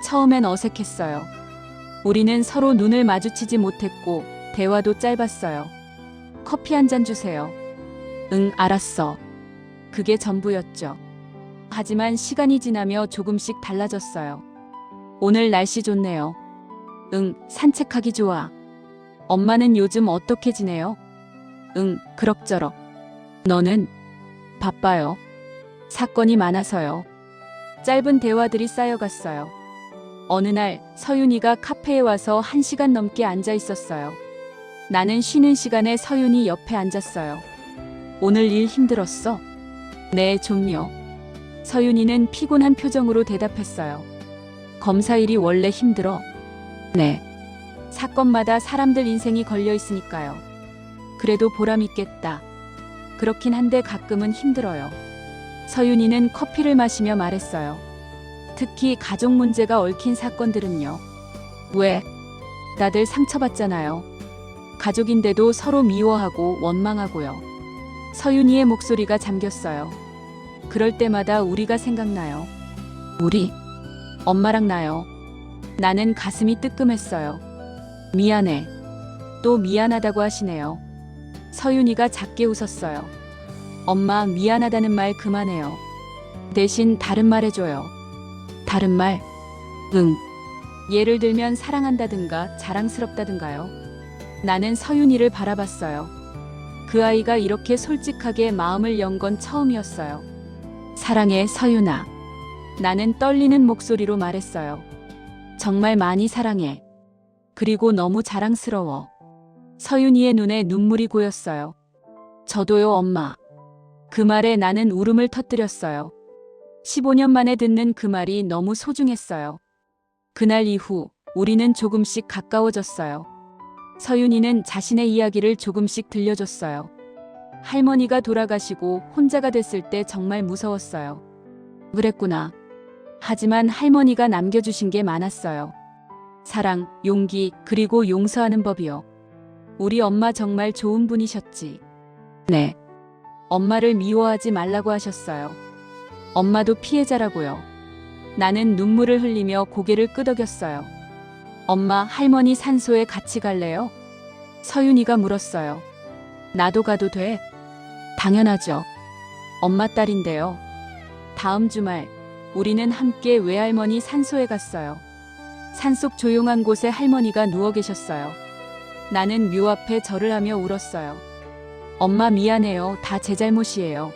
처음엔 어색했어요. 우리는 서로 눈을 마주치지 못했고 대화도 짧았어요. 커피 한 잔 주세요. 응, 알았어. 그게 전부였죠. 하지만 시간이 지나며 조금씩 달라졌어요. 오늘 날씨 좋네요. 응, 산책하기 좋아. 엄마는 요즘 어떻게 지내요? 응, 그럭저럭. 너는? 바빠요. 사건이 많아서요. 짧은 대화들이 쌓여갔어요. 어느 날 서윤이가 카페에 와서 1시간 넘게 앉아 있었어요. 나는 쉬는 시간에 서윤이 옆에 앉았어요. 오늘 일 힘들었어? 네, 좀요. 서윤이는 피곤한 표정으로 대답했어요. 검사 일이 원래 힘들어? 네. 사건마다 사람들 인생이 걸려 있으니까요. 그래도 보람 있겠다. 그렇긴 한데 가끔은 힘들어요. 서윤이는 커피를 마시며 말했어요. 특히 가족 문제가 얽힌 사건들은요. 왜? 다들 상처받잖아요. 가족인데도 서로 미워하고 원망하고요. 서윤이의 목소리가 잠겼어요. 그럴 때마다 우리가 생각나요. 우리? 엄마랑 나요. 나는 가슴이 뜨끔했어요. 미안해. 또 미안하다고 하시네요. 서윤이가 작게 웃었어요. 엄마 미안하다는 말 그만해요. 대신 다른 말 해줘요. 다른 말? 응. 예를 들면 사랑한다든가 자랑스럽다든가요. 나는 서윤이를 바라봤어요. 그 아이가 이렇게 솔직하게 마음을 연 건 처음이었어요. 사랑해, 서윤아. 나는 떨리는 목소리로 말했어요. 정말 많이 사랑해. 그리고 너무 자랑스러워. 서윤이의 눈에 눈물이 고였어요. 저도요, 엄마. 그 말에 나는 울음을 터뜨렸어요. 15년 만에 듣는 그 말이 너무 소중했어요. 그날 이후 우리는 조금씩 가까워졌어요. 서윤이는 자신의 이야기를 조금씩 들려줬어요. 할머니가 돌아가시고 혼자가 됐을 때 정말 무서웠어요. 그랬구나. 하지만 할머니가 남겨주신 게 많았어요. 사랑, 용기, 그리고 용서하는 법이요. 우리 엄마 정말 좋은 분이셨지. 네. 엄마를 미워하지 말라고 하셨어요. 엄마도 피해자라고요. 나는 눈물을 흘리며 고개를 끄덕였어요. 엄마, 할머니 산소에 같이 갈래요? 서윤이가 물었어요. 나도 가도 돼? 당연하죠. 엄마 딸인데요. 다음 주말 우리는 함께 외할머니 산소에 갔어요. 산속 조용한 곳에 할머니가 누워 계셨어요. 나는 묘 앞에 절을 하며 울었어요. 엄마 미안해요. 다 제 잘못이에요.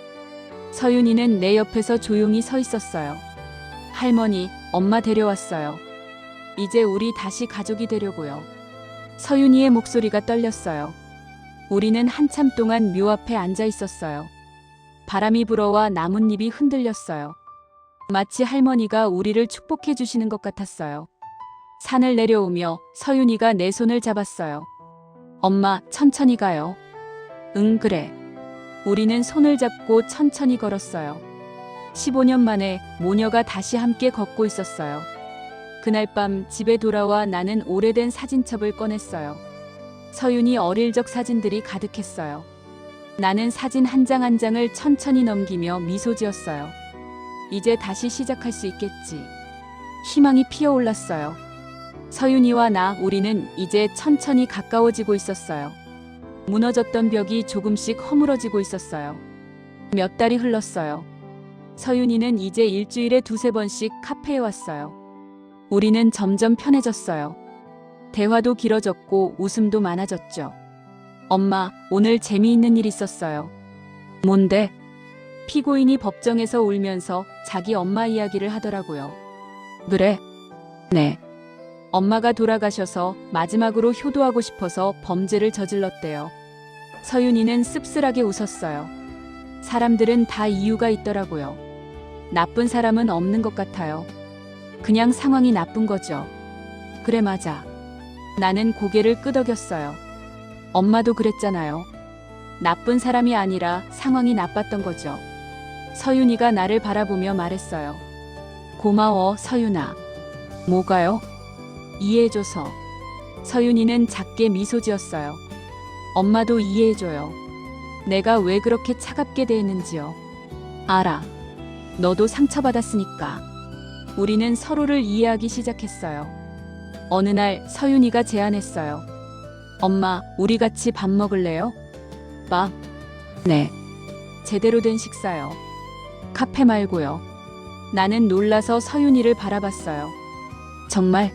서윤이는 내 옆에서 조용히 서 있었어요. 할머니, 엄마 데려왔어요. 이제 우리 다시 가족이 되려고요. 서윤이의 목소리가 떨렸어요. 우리는 한참 동안 묘 앞에 앉아 있었어요. 바람이 불어와 나뭇잎이 흔들렸어요. 마치 할머니가 우리를 축복해 주시는 것 같았어요. 산을 내려오며 서윤이가 내 손을 잡았어요. 엄마, 천천히 가요. 응, 그래. 우리는 손을 잡고 천천히 걸었어요. 15년 만에 모녀가 다시 함께 걷고 있었어요. 그날 밤 집에 돌아와 나는 오래된 사진첩을 꺼냈어요. 서윤이 어릴 적 사진들이 가득했어요. 나는 사진 한 장 한 장을 천천히 넘기며 미소 지었어요. 이제 다시 시작할 수 있겠지. 희망이 피어올랐어요. 서윤이와 나, 우리는 이제 천천히 가까워지고 있었어요. 무너졌던 벽이 조금씩 허물어지고 있었어요. 몇 달이 흘렀어요. 서윤이는 이제 일주일에 2~3번씩 카페에 왔어요. 우리는 점점 편해졌어요. 대화도 길어졌고 웃음도 많아졌죠. 엄마, 오늘 재미있는 일 있었어요. 뭔데? 피고인이 법정에서 울면서 자기 엄마 이야기를 하더라고요. 그래? 네. 엄마가 돌아가셔서 마지막으로 효도하고 싶어서 범죄를 저질렀대요. 서윤이는 씁쓸하게 웃었어요. 사람들은 다 이유가 있더라고요. 나쁜 사람은 없는 것 같아요. 그냥 상황이 나쁜 거죠. 그래, 맞아. 나는 고개를 끄덕였어요. 엄마도 그랬잖아요. 나쁜 사람이 아니라 상황이 나빴던 거죠. 서윤이가 나를 바라보며 말했어요. 고마워, 서윤아. 뭐가요? 이해해줘서. 서윤이는 작게 미소 지었어요. 엄마도 이해해줘요. 내가 왜 그렇게 차갑게 대했는지요. 알아. 너도 상처받았으니까. 우리는 서로를 이해하기 시작했어요. 어느 날 서윤이가 제안했어요. 엄마, 우리 같이 밥 먹을래요? 밥? 네. 제대로 된 식사요. 카페 말고요. 나는 놀라서 서윤이를 바라봤어요. 정말?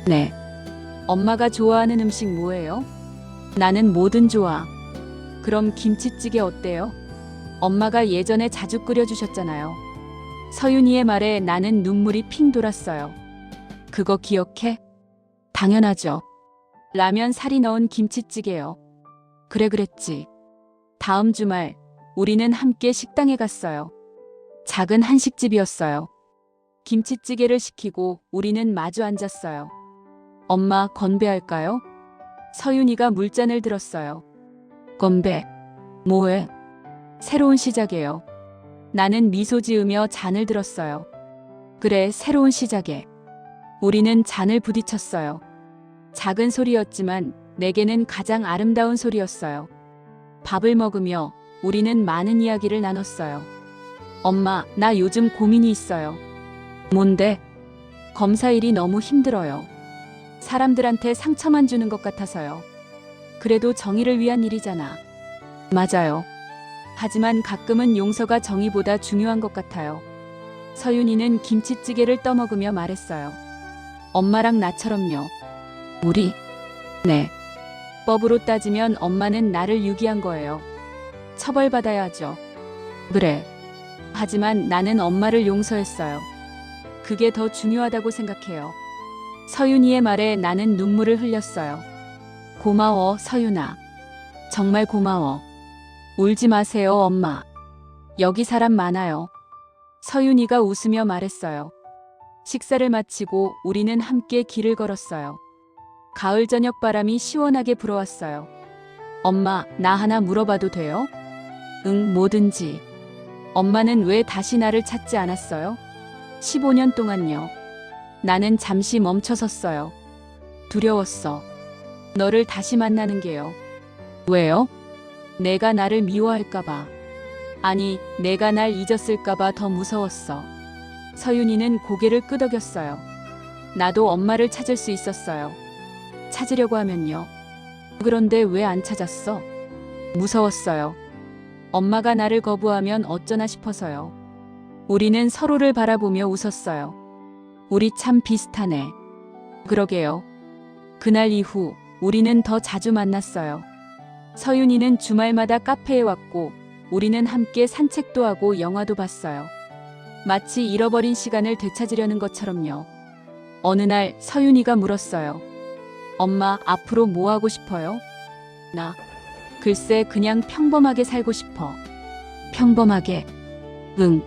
네. 엄마가 좋아하는 음식 뭐예요? 나는 뭐든 좋아. 그럼 김치찌개 어때요? 엄마가 예전에 자주 끓여주셨잖아요. 서윤이의 말에 나는 눈물이 핑 돌았어요. 그거 기억해? 당연하죠. 라면 살이 넣은 김치찌개요. 그래, 그랬지. 다음 주말 우리는 함께 식당에 갔어요. 작은 한식집이었어요. 김치찌개를 시키고 우리는 마주 앉았어요. 엄마, 건배할까요? 서윤이가 물잔을 들었어요. 건배. 뭐해? 새로운 시작이에요. 나는 미소 지으며 잔을 들었어요. 그래, 새로운 시작에. 우리는 잔을 부딪혔어요. 작은 소리였지만 내게는 가장 아름다운 소리였어요. 밥을 먹으며 우리는 많은 이야기를 나눴어요. 엄마, 나 요즘 고민이 있어요. 뭔데? 검사 일이 너무 힘들어요. 사람들한테 상처만 주는 것 같아서요. 그래도 정의를 위한 일이잖아. 맞아요. 하지만 가끔은 용서가 정의보다 중요한 것 같아요. 서윤이는 김치찌개를 떠먹으며 말했어요. 엄마랑 나처럼요. 우리? 네. 법으로 따지면 엄마는 나를 유기한 거예요. 처벌받아야 하죠. 그래. 하지만 나는 엄마를 용서했어요. 그게 더 중요하다고 생각해요. 서윤이의 말에 나는 눈물을 흘렸어요. 고마워, 서윤아. 정말 고마워. 울지 마세요, 엄마. 여기 사람 많아요. 서윤이가 웃으며 말했어요. 식사를 마치고 우리는 함께 길을 걸었어요. 가을 저녁 바람이 시원하게 불어왔어요. 엄마, 나 하나 물어봐도 돼요? 응, 뭐든지. 엄마는 왜 다시 나를 찾지 않았어요? 15년 동안요. 나는 잠시 멈춰섰어요. 두려웠어. 너를 다시 만나는 게요. 왜요? 내가 나를 미워할까봐. 아니, 내가 날 잊었을까봐 더 무서웠어. 서윤이는 고개를 끄덕였어요. 나도 엄마를 찾을 수 있었어요. 찾으려고 하면요. 그런데 왜 안 찾았어? 무서웠어요. 엄마가 나를 거부하면 어쩌나 싶어서요. 우리는 서로를 바라보며 웃었어요. 우리 참 비슷하네. 그러게요. 그날 이후 우리는 더 자주 만났어요. 서윤이는 주말마다 카페에 왔고 우리는 함께 산책도 하고 영화도 봤어요. 마치 잃어버린 시간을 되찾으려는 것처럼요. 어느 날 서윤이가 물었어요. 엄마, 앞으로 뭐 하고 싶어요? 나? 글쎄, 그냥 평범하게 살고 싶어. 평범하게? 응.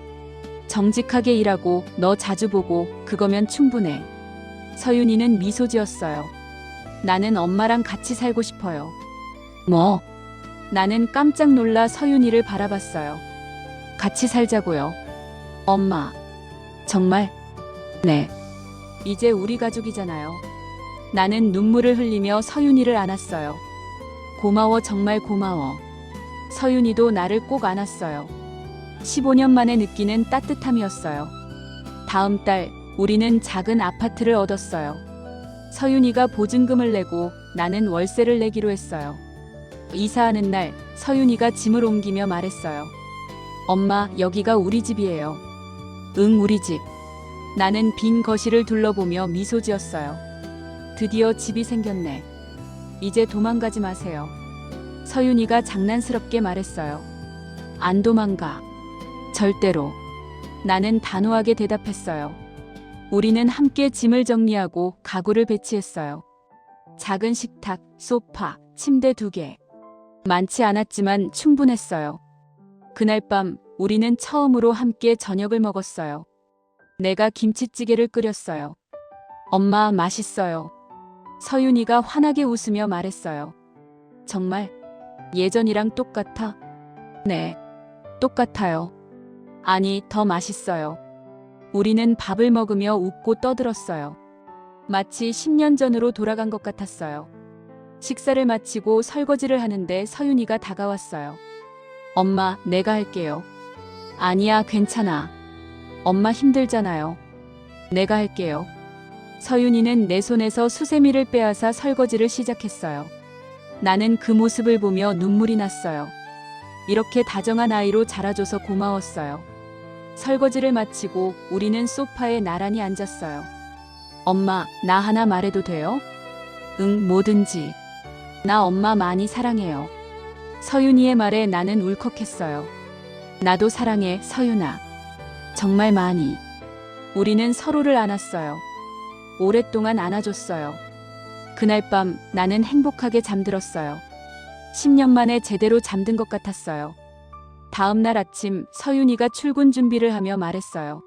정직하게 일하고 너 자주 보고 그거면 충분해. 서윤이는 미소 지었어요. 나는 엄마랑 같이 살고 싶어요. 뭐? 나는 깜짝 놀라 서윤이를 바라봤어요. 같이 살자고요. 엄마. 정말? 네. 이제 우리 가족이잖아요. 나는 눈물을 흘리며 서윤이를 안았어요. 고마워, 정말 고마워. 서윤이도 나를 꼭 안았어요. 15년 만에 느끼는 따뜻함이었어요. 다음 달 우리는 작은 아파트를 얻었어요. 서윤이가 보증금을 내고 나는 월세를 내기로 했어요. 이사하는 날 서윤이가 짐을 옮기며 말했어요. 엄마, 여기가 우리 집이에요. 응, 우리 집. 나는 빈 거실을 둘러보며 미소 지었어요. 드디어 집이 생겼네. 이제 도망가지 마세요. 서윤이가 장난스럽게 말했어요. 안 도망가. 절대로. 나는 단호하게 대답했어요. 우리는 함께 짐을 정리하고 가구를 배치했어요. 작은 식탁, 소파, 침대 2개. 많지 않았지만 충분했어요. 그날 밤 우리는 처음으로 함께 저녁을 먹었어요. 내가 김치찌개를 끓였어요. 엄마, 맛있어요. 서윤이가 환하게 웃으며 말했어요. 정말? 예전이랑 똑같아? 네, 똑같아요. 아니, 더 맛있어요. 우리는 밥을 먹으며 웃고 떠들었어요. 마치 10년 전으로 돌아간 것 같았어요. 식사를 마치고 설거지를 하는데 서윤이가 다가왔어요. 엄마, 내가 할게요. 아니야, 괜찮아. 엄마 힘들잖아요. 내가 할게요. 서윤이는 내 손에서 수세미를 빼앗아 설거지를 시작했어요. 나는 그 모습을 보며 눈물이 났어요. 이렇게 다정한 아이로 자라줘서 고마웠어요. 설거지를 마치고 우리는 소파에 나란히 앉았어요. 엄마, 나 하나 말해도 돼요? 응, 뭐든지. 나 엄마 많이 사랑해요. 서윤이의 말에 나는 울컥했어요. 나도 사랑해, 서윤아. 정말 많이. 우리는 서로를 안았어요. 오랫동안 안아줬어요. 그날 밤 나는 행복하게 잠들었어요. 10년 만에 제대로 잠든 것 같았어요. 다음 날 아침 서윤이가 출근 준비를 하며 말했어요.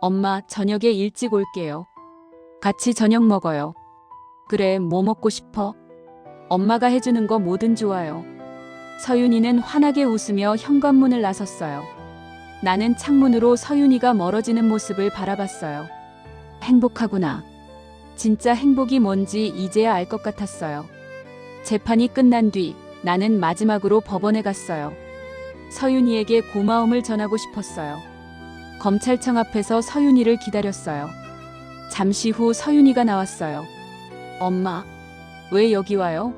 엄마, 저녁에 일찍 올게요. 같이 저녁 먹어요. 그래, 뭐 먹고 싶어? 엄마가 해주는 거 뭐든 좋아요. 서윤이는 환하게 웃으며 현관문을 나섰어요. 나는 창문으로 서윤이가 멀어지는 모습을 바라봤어요. 행복하구나. 진짜 행복이 뭔지 이제야 알 것 같았어요. 재판이 끝난 뒤 나는 마지막으로 법원에 갔어요. 서윤이에게 고마움을 전하고 싶었어요. 검찰청 앞에서 서윤이를 기다렸어요. 잠시 후 서윤이가 나왔어요. 엄마, 왜 여기 와요?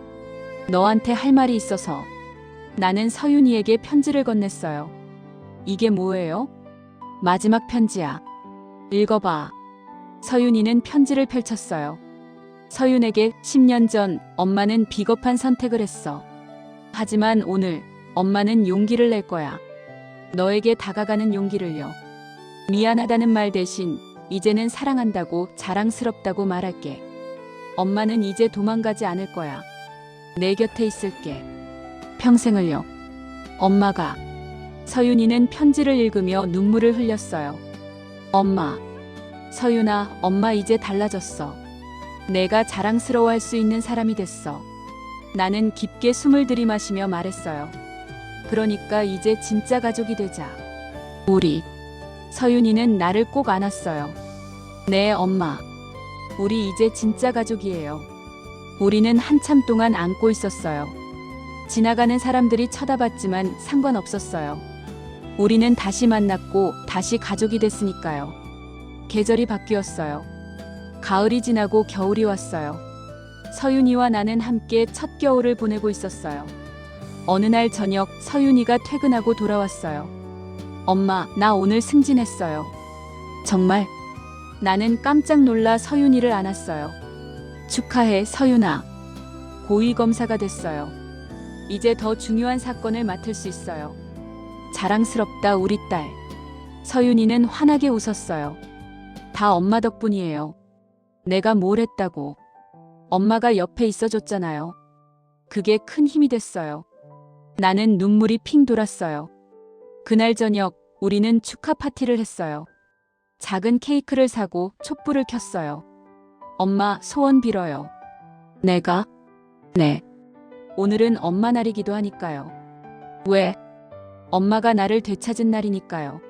너한테 할 말이 있어서. 나는 서윤이에게 편지를 건넸어요. 이게 뭐예요? 마지막 편지야. 읽어봐. 서윤이는 편지를 펼쳤어요. 서윤에게 10년 전 엄마는 비겁한 선택을 했어. 하지만 오늘 엄마는 용기를 낼 거야. 너에게 다가가는 용기를요. 미안하다는 말 대신 이제는 사랑한다고 자랑스럽다고 말할게. 엄마는 이제 도망가지 않을 거야. 내 곁에 있을게. 평생을요. 엄마가. 서윤이는 편지를 읽으며 눈물을 흘렸어요. 엄마. 서윤아, 엄마 이제 달라졌어. 내가 자랑스러워할 수 있는 사람이 됐어. 나는 깊게 숨을 들이마시며 말했어요. 그러니까 이제 진짜 가족이 되자. 우리. 서윤이는 나를 꼭 안았어요. 네, 엄마. 우리 이제 진짜 가족이에요. 우리는 한참 동안 안고 있었어요. 지나가는 사람들이 쳐다봤지만 상관없었어요. 우리는 다시 만났고 다시 가족이 됐으니까요. 계절이 바뀌었어요. 가을이 지나고 겨울이 왔어요. 서윤이와 나는 함께 첫 겨울을 보내고 있었어요. 어느 날 저녁 서윤이가 퇴근하고 돌아왔어요. 엄마, 나 오늘 승진했어요. 정말? 나는 깜짝 놀라 서윤이를 안았어요. 축하해, 서윤아. 고위검사가 됐어요. 이제 더 중요한 사건을 맡을 수 있어요. 자랑스럽다, 우리 딸. 서윤이는 환하게 웃었어요. 다 엄마 덕분이에요. 내가 뭘 했다고. 엄마가 옆에 있어줬잖아요. 그게 큰 힘이 됐어요. 나는 눈물이 핑 돌았어요. 그날 저녁 우리는 축하 파티를 했어요. 작은 케이크를 사고 촛불을 켰어요. 엄마, 소원 빌어요. 내가? 네. 오늘은 엄마 날이기도 하니까요. 왜? 엄마가 나를 되찾은 날이니까요.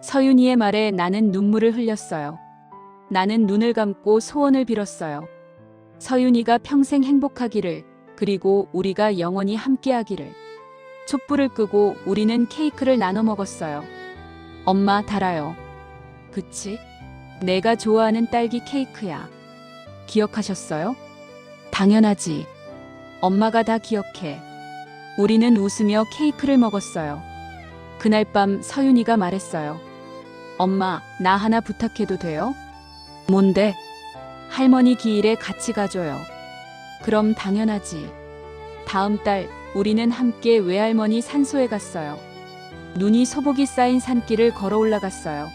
서윤이의 말에 나는 눈물을 흘렸어요. 나는 눈을 감고 소원을 빌었어요. 서윤이가 평생 행복하기를, 그리고 우리가 영원히 함께하기를. 촛불을 끄고 우리는 케이크를 나눠 먹었어요. 엄마, 달아요. 그치? 내가 좋아하는 딸기 케이크야. 기억하셨어요? 당연하지. 엄마가 다 기억해. 우리는 웃으며 케이크를 먹었어요. 그날 밤 서윤이가 말했어요. 엄마, 나 하나 부탁해도 돼요? 뭔데? 할머니 기일에 같이 가줘요. 그럼 당연하지. 다음 달 우리는 함께 외할머니 산소에 갔어요. 눈이 소복이 쌓인 산길을 걸어 올라갔어요.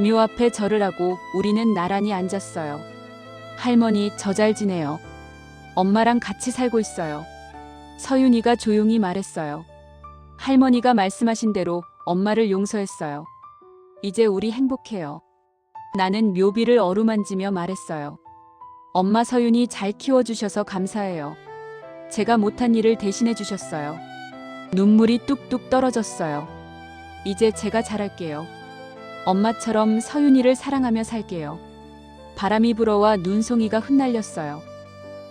묘 앞에 절을 하고 우리는 나란히 앉았어요. 할머니, 저 잘 지내요. 엄마랑 같이 살고 있어요. 서윤이가 조용히 말했어요. 할머니가 말씀하신 대로 엄마를 용서했어요. 이제 우리 행복해요. 나는 묘비를 어루만지며 말했어요. 엄마, 서윤이 잘 키워주셔서 감사해요. 제가 못한 일을 대신해 주셨어요. 눈물이 뚝뚝 떨어졌어요. 이제 제가 잘할게요. 엄마처럼 서윤이를 사랑하며 살게요. 바람이 불어와 눈송이가 흩날렸어요.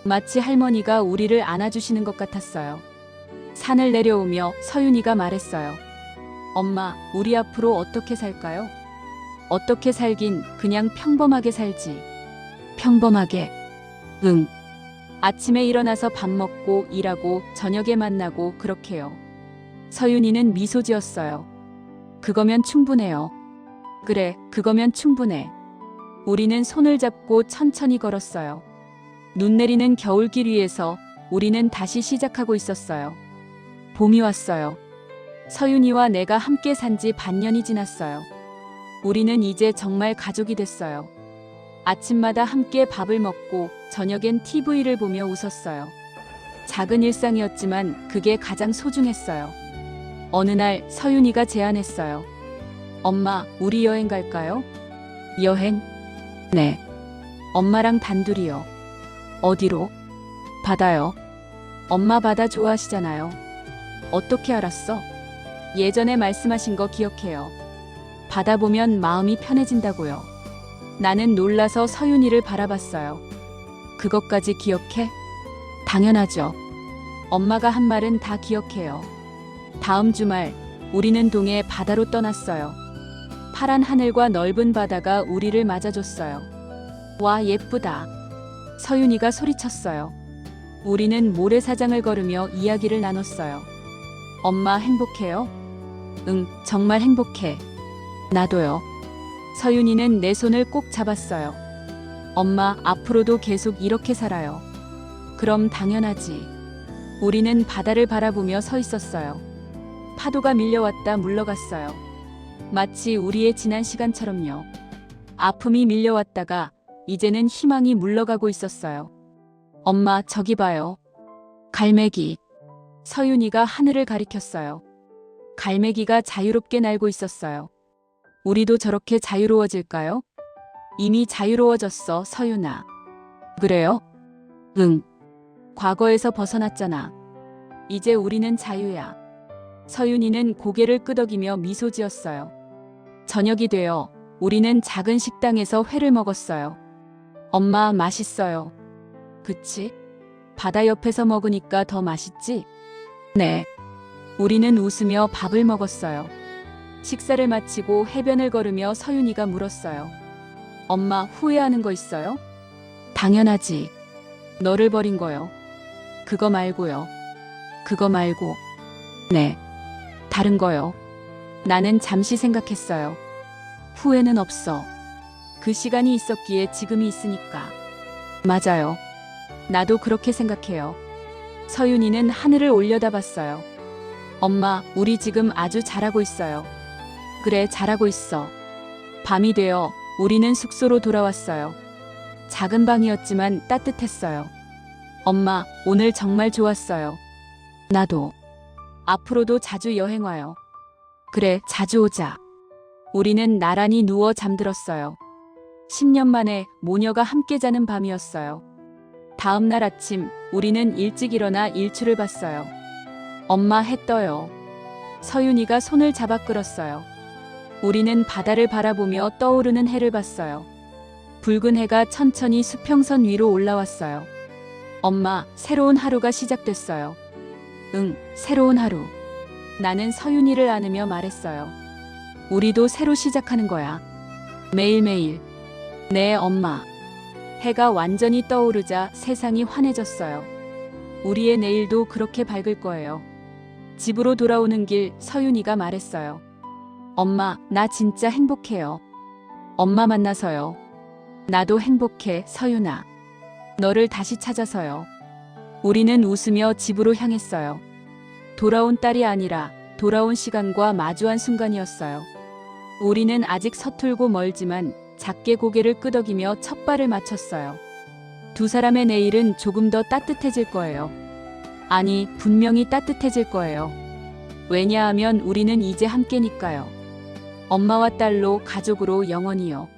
마치 할머니가 우리를 안아주시는 것 같았어요. 산을 내려오며 서윤이가 말했어요. 엄마, 우리 앞으로 어떻게 살까요? 어떻게 살긴 그냥 평범하게 살지. 평범하게. 응. 아침에 일어나서 밥 먹고 일하고 저녁에 만나고 그렇게요. 서윤이는 미소 지었어요. 그거면 충분해요. 그래, 그거면 충분해. 우리는 손을 잡고 천천히 걸었어요. 눈 내리는 겨울길 위에서 우리는 다시 시작하고 있었어요. 봄이 왔어요. 서윤이와 내가 함께 산 지 반년이 지났어요. 우리는 이제 정말 가족이 됐어요. 아침마다 함께 밥을 먹고 저녁엔 TV를 보며 웃었어요. 작은 일상이었지만 그게 가장 소중했어요. 어느 날 서윤이가 제안했어요. 엄마, 우리 여행 갈까요? 여행? 네. 엄마랑 단둘이요. 어디로? 바다요. 엄마 바다 좋아하시잖아요. 어떻게 알았어? 예전에 말씀하신 거 기억해요. 바다 보면 마음이 편해진다고요. 나는 놀라서 서윤이를 바라봤어요. 그것까지 기억해? 당연하죠. 엄마가 한 말은 다 기억해요. 다음 주말 우리는 동해 바다로 떠났어요. 파란 하늘과 넓은 바다가 우리를 맞아줬어요. 와, 예쁘다. 서윤이가 소리쳤어요. 우리는 모래사장을 걸으며 이야기를 나눴어요. 엄마 행복해요? 응, 정말 행복해. 나도요. 서윤이는 내 손을 꼭 잡았어요. 엄마, 앞으로도 계속 이렇게 살아요. 그럼 당연하지. 우리는 바다를 바라보며 서 있었어요. 파도가 밀려왔다 물러갔어요. 마치 우리의 지난 시간처럼요. 아픔이 밀려왔다가 이제는 희망이 물러가고 있었어요. 엄마, 저기 봐요. 갈매기. 서윤이가 하늘을 가리켰어요. 갈매기가 자유롭게 날고 있었어요. 우리도 저렇게 자유로워질까요? 이미 자유로워졌어, 서윤아. 그래요? 응. 과거에서 벗어났잖아. 이제 우리는 자유야. 서윤이는 고개를 끄덕이며 미소 지었어요. 저녁이 되어 우리는 작은 식당에서 회를 먹었어요. 엄마, 맛있어요. 그치? 바다 옆에서 먹으니까 더 맛있지? 네. 우리는 웃으며 밥을 먹었어요. 식사를 마치고 해변을 걸으며 서윤이가 물었어요. 엄마, 후회하는 거 있어요? 당연하지. 너를 버린 거요. 그거 말고요. 그거 말고. 네. 다른 거요. 나는 잠시 생각했어요. 후회는 없어. 그 시간이 있었기에 지금이 있으니까. 맞아요. 나도 그렇게 생각해요. 서윤이는 하늘을 올려다봤어요. 엄마, 우리 지금 아주 잘하고 있어요. 그래, 잘하고 있어. 밤이 되어 우리는 숙소로 돌아왔어요. 작은 방이었지만 따뜻했어요. 엄마, 오늘 정말 좋았어요. 나도. 앞으로도 자주 여행 와요. 그래, 자주 오자. 우리는 나란히 누워 잠들었어요. 10년 만에 모녀가 함께 자는 밤이었어요. 다음 날 아침 우리는 일찍 일어나 일출을 봤어요. 엄마, 해 떠요. 서윤이가 손을 잡아 끌었어요. 우리는 바다를 바라보며 떠오르는 해를 봤어요. 붉은 해가 천천히 수평선 위로 올라왔어요. 엄마, 새로운 하루가 시작됐어요. 응, 새로운 하루. 나는 서윤이를 안으며 말했어요. 우리도 새로 시작하는 거야. 매일매일. 네, 엄마. 해가 완전히 떠오르자 세상이 환해졌어요. 우리의 내일도 그렇게 밝을 거예요. 집으로 돌아오는 길 서윤이가 말했어요. 엄마, 나 진짜 행복해요. 엄마 만나서요. 나도 행복해, 서윤아. 너를 다시 찾아서요. 우리는 웃으며 집으로 향했어요. 돌아온 딸이 아니라 돌아온 시간과 마주한 순간이었어요. 우리는 아직 서툴고 멀지만 작게 고개를 끄덕이며 첫 발을 맞췄어요. 두 사람의 내일은 조금 더 따뜻해질 거예요. 아니, 분명히 따뜻해질 거예요. 왜냐하면 우리는 이제 함께니까요. 엄마와 딸로, 가족으로 영원히요.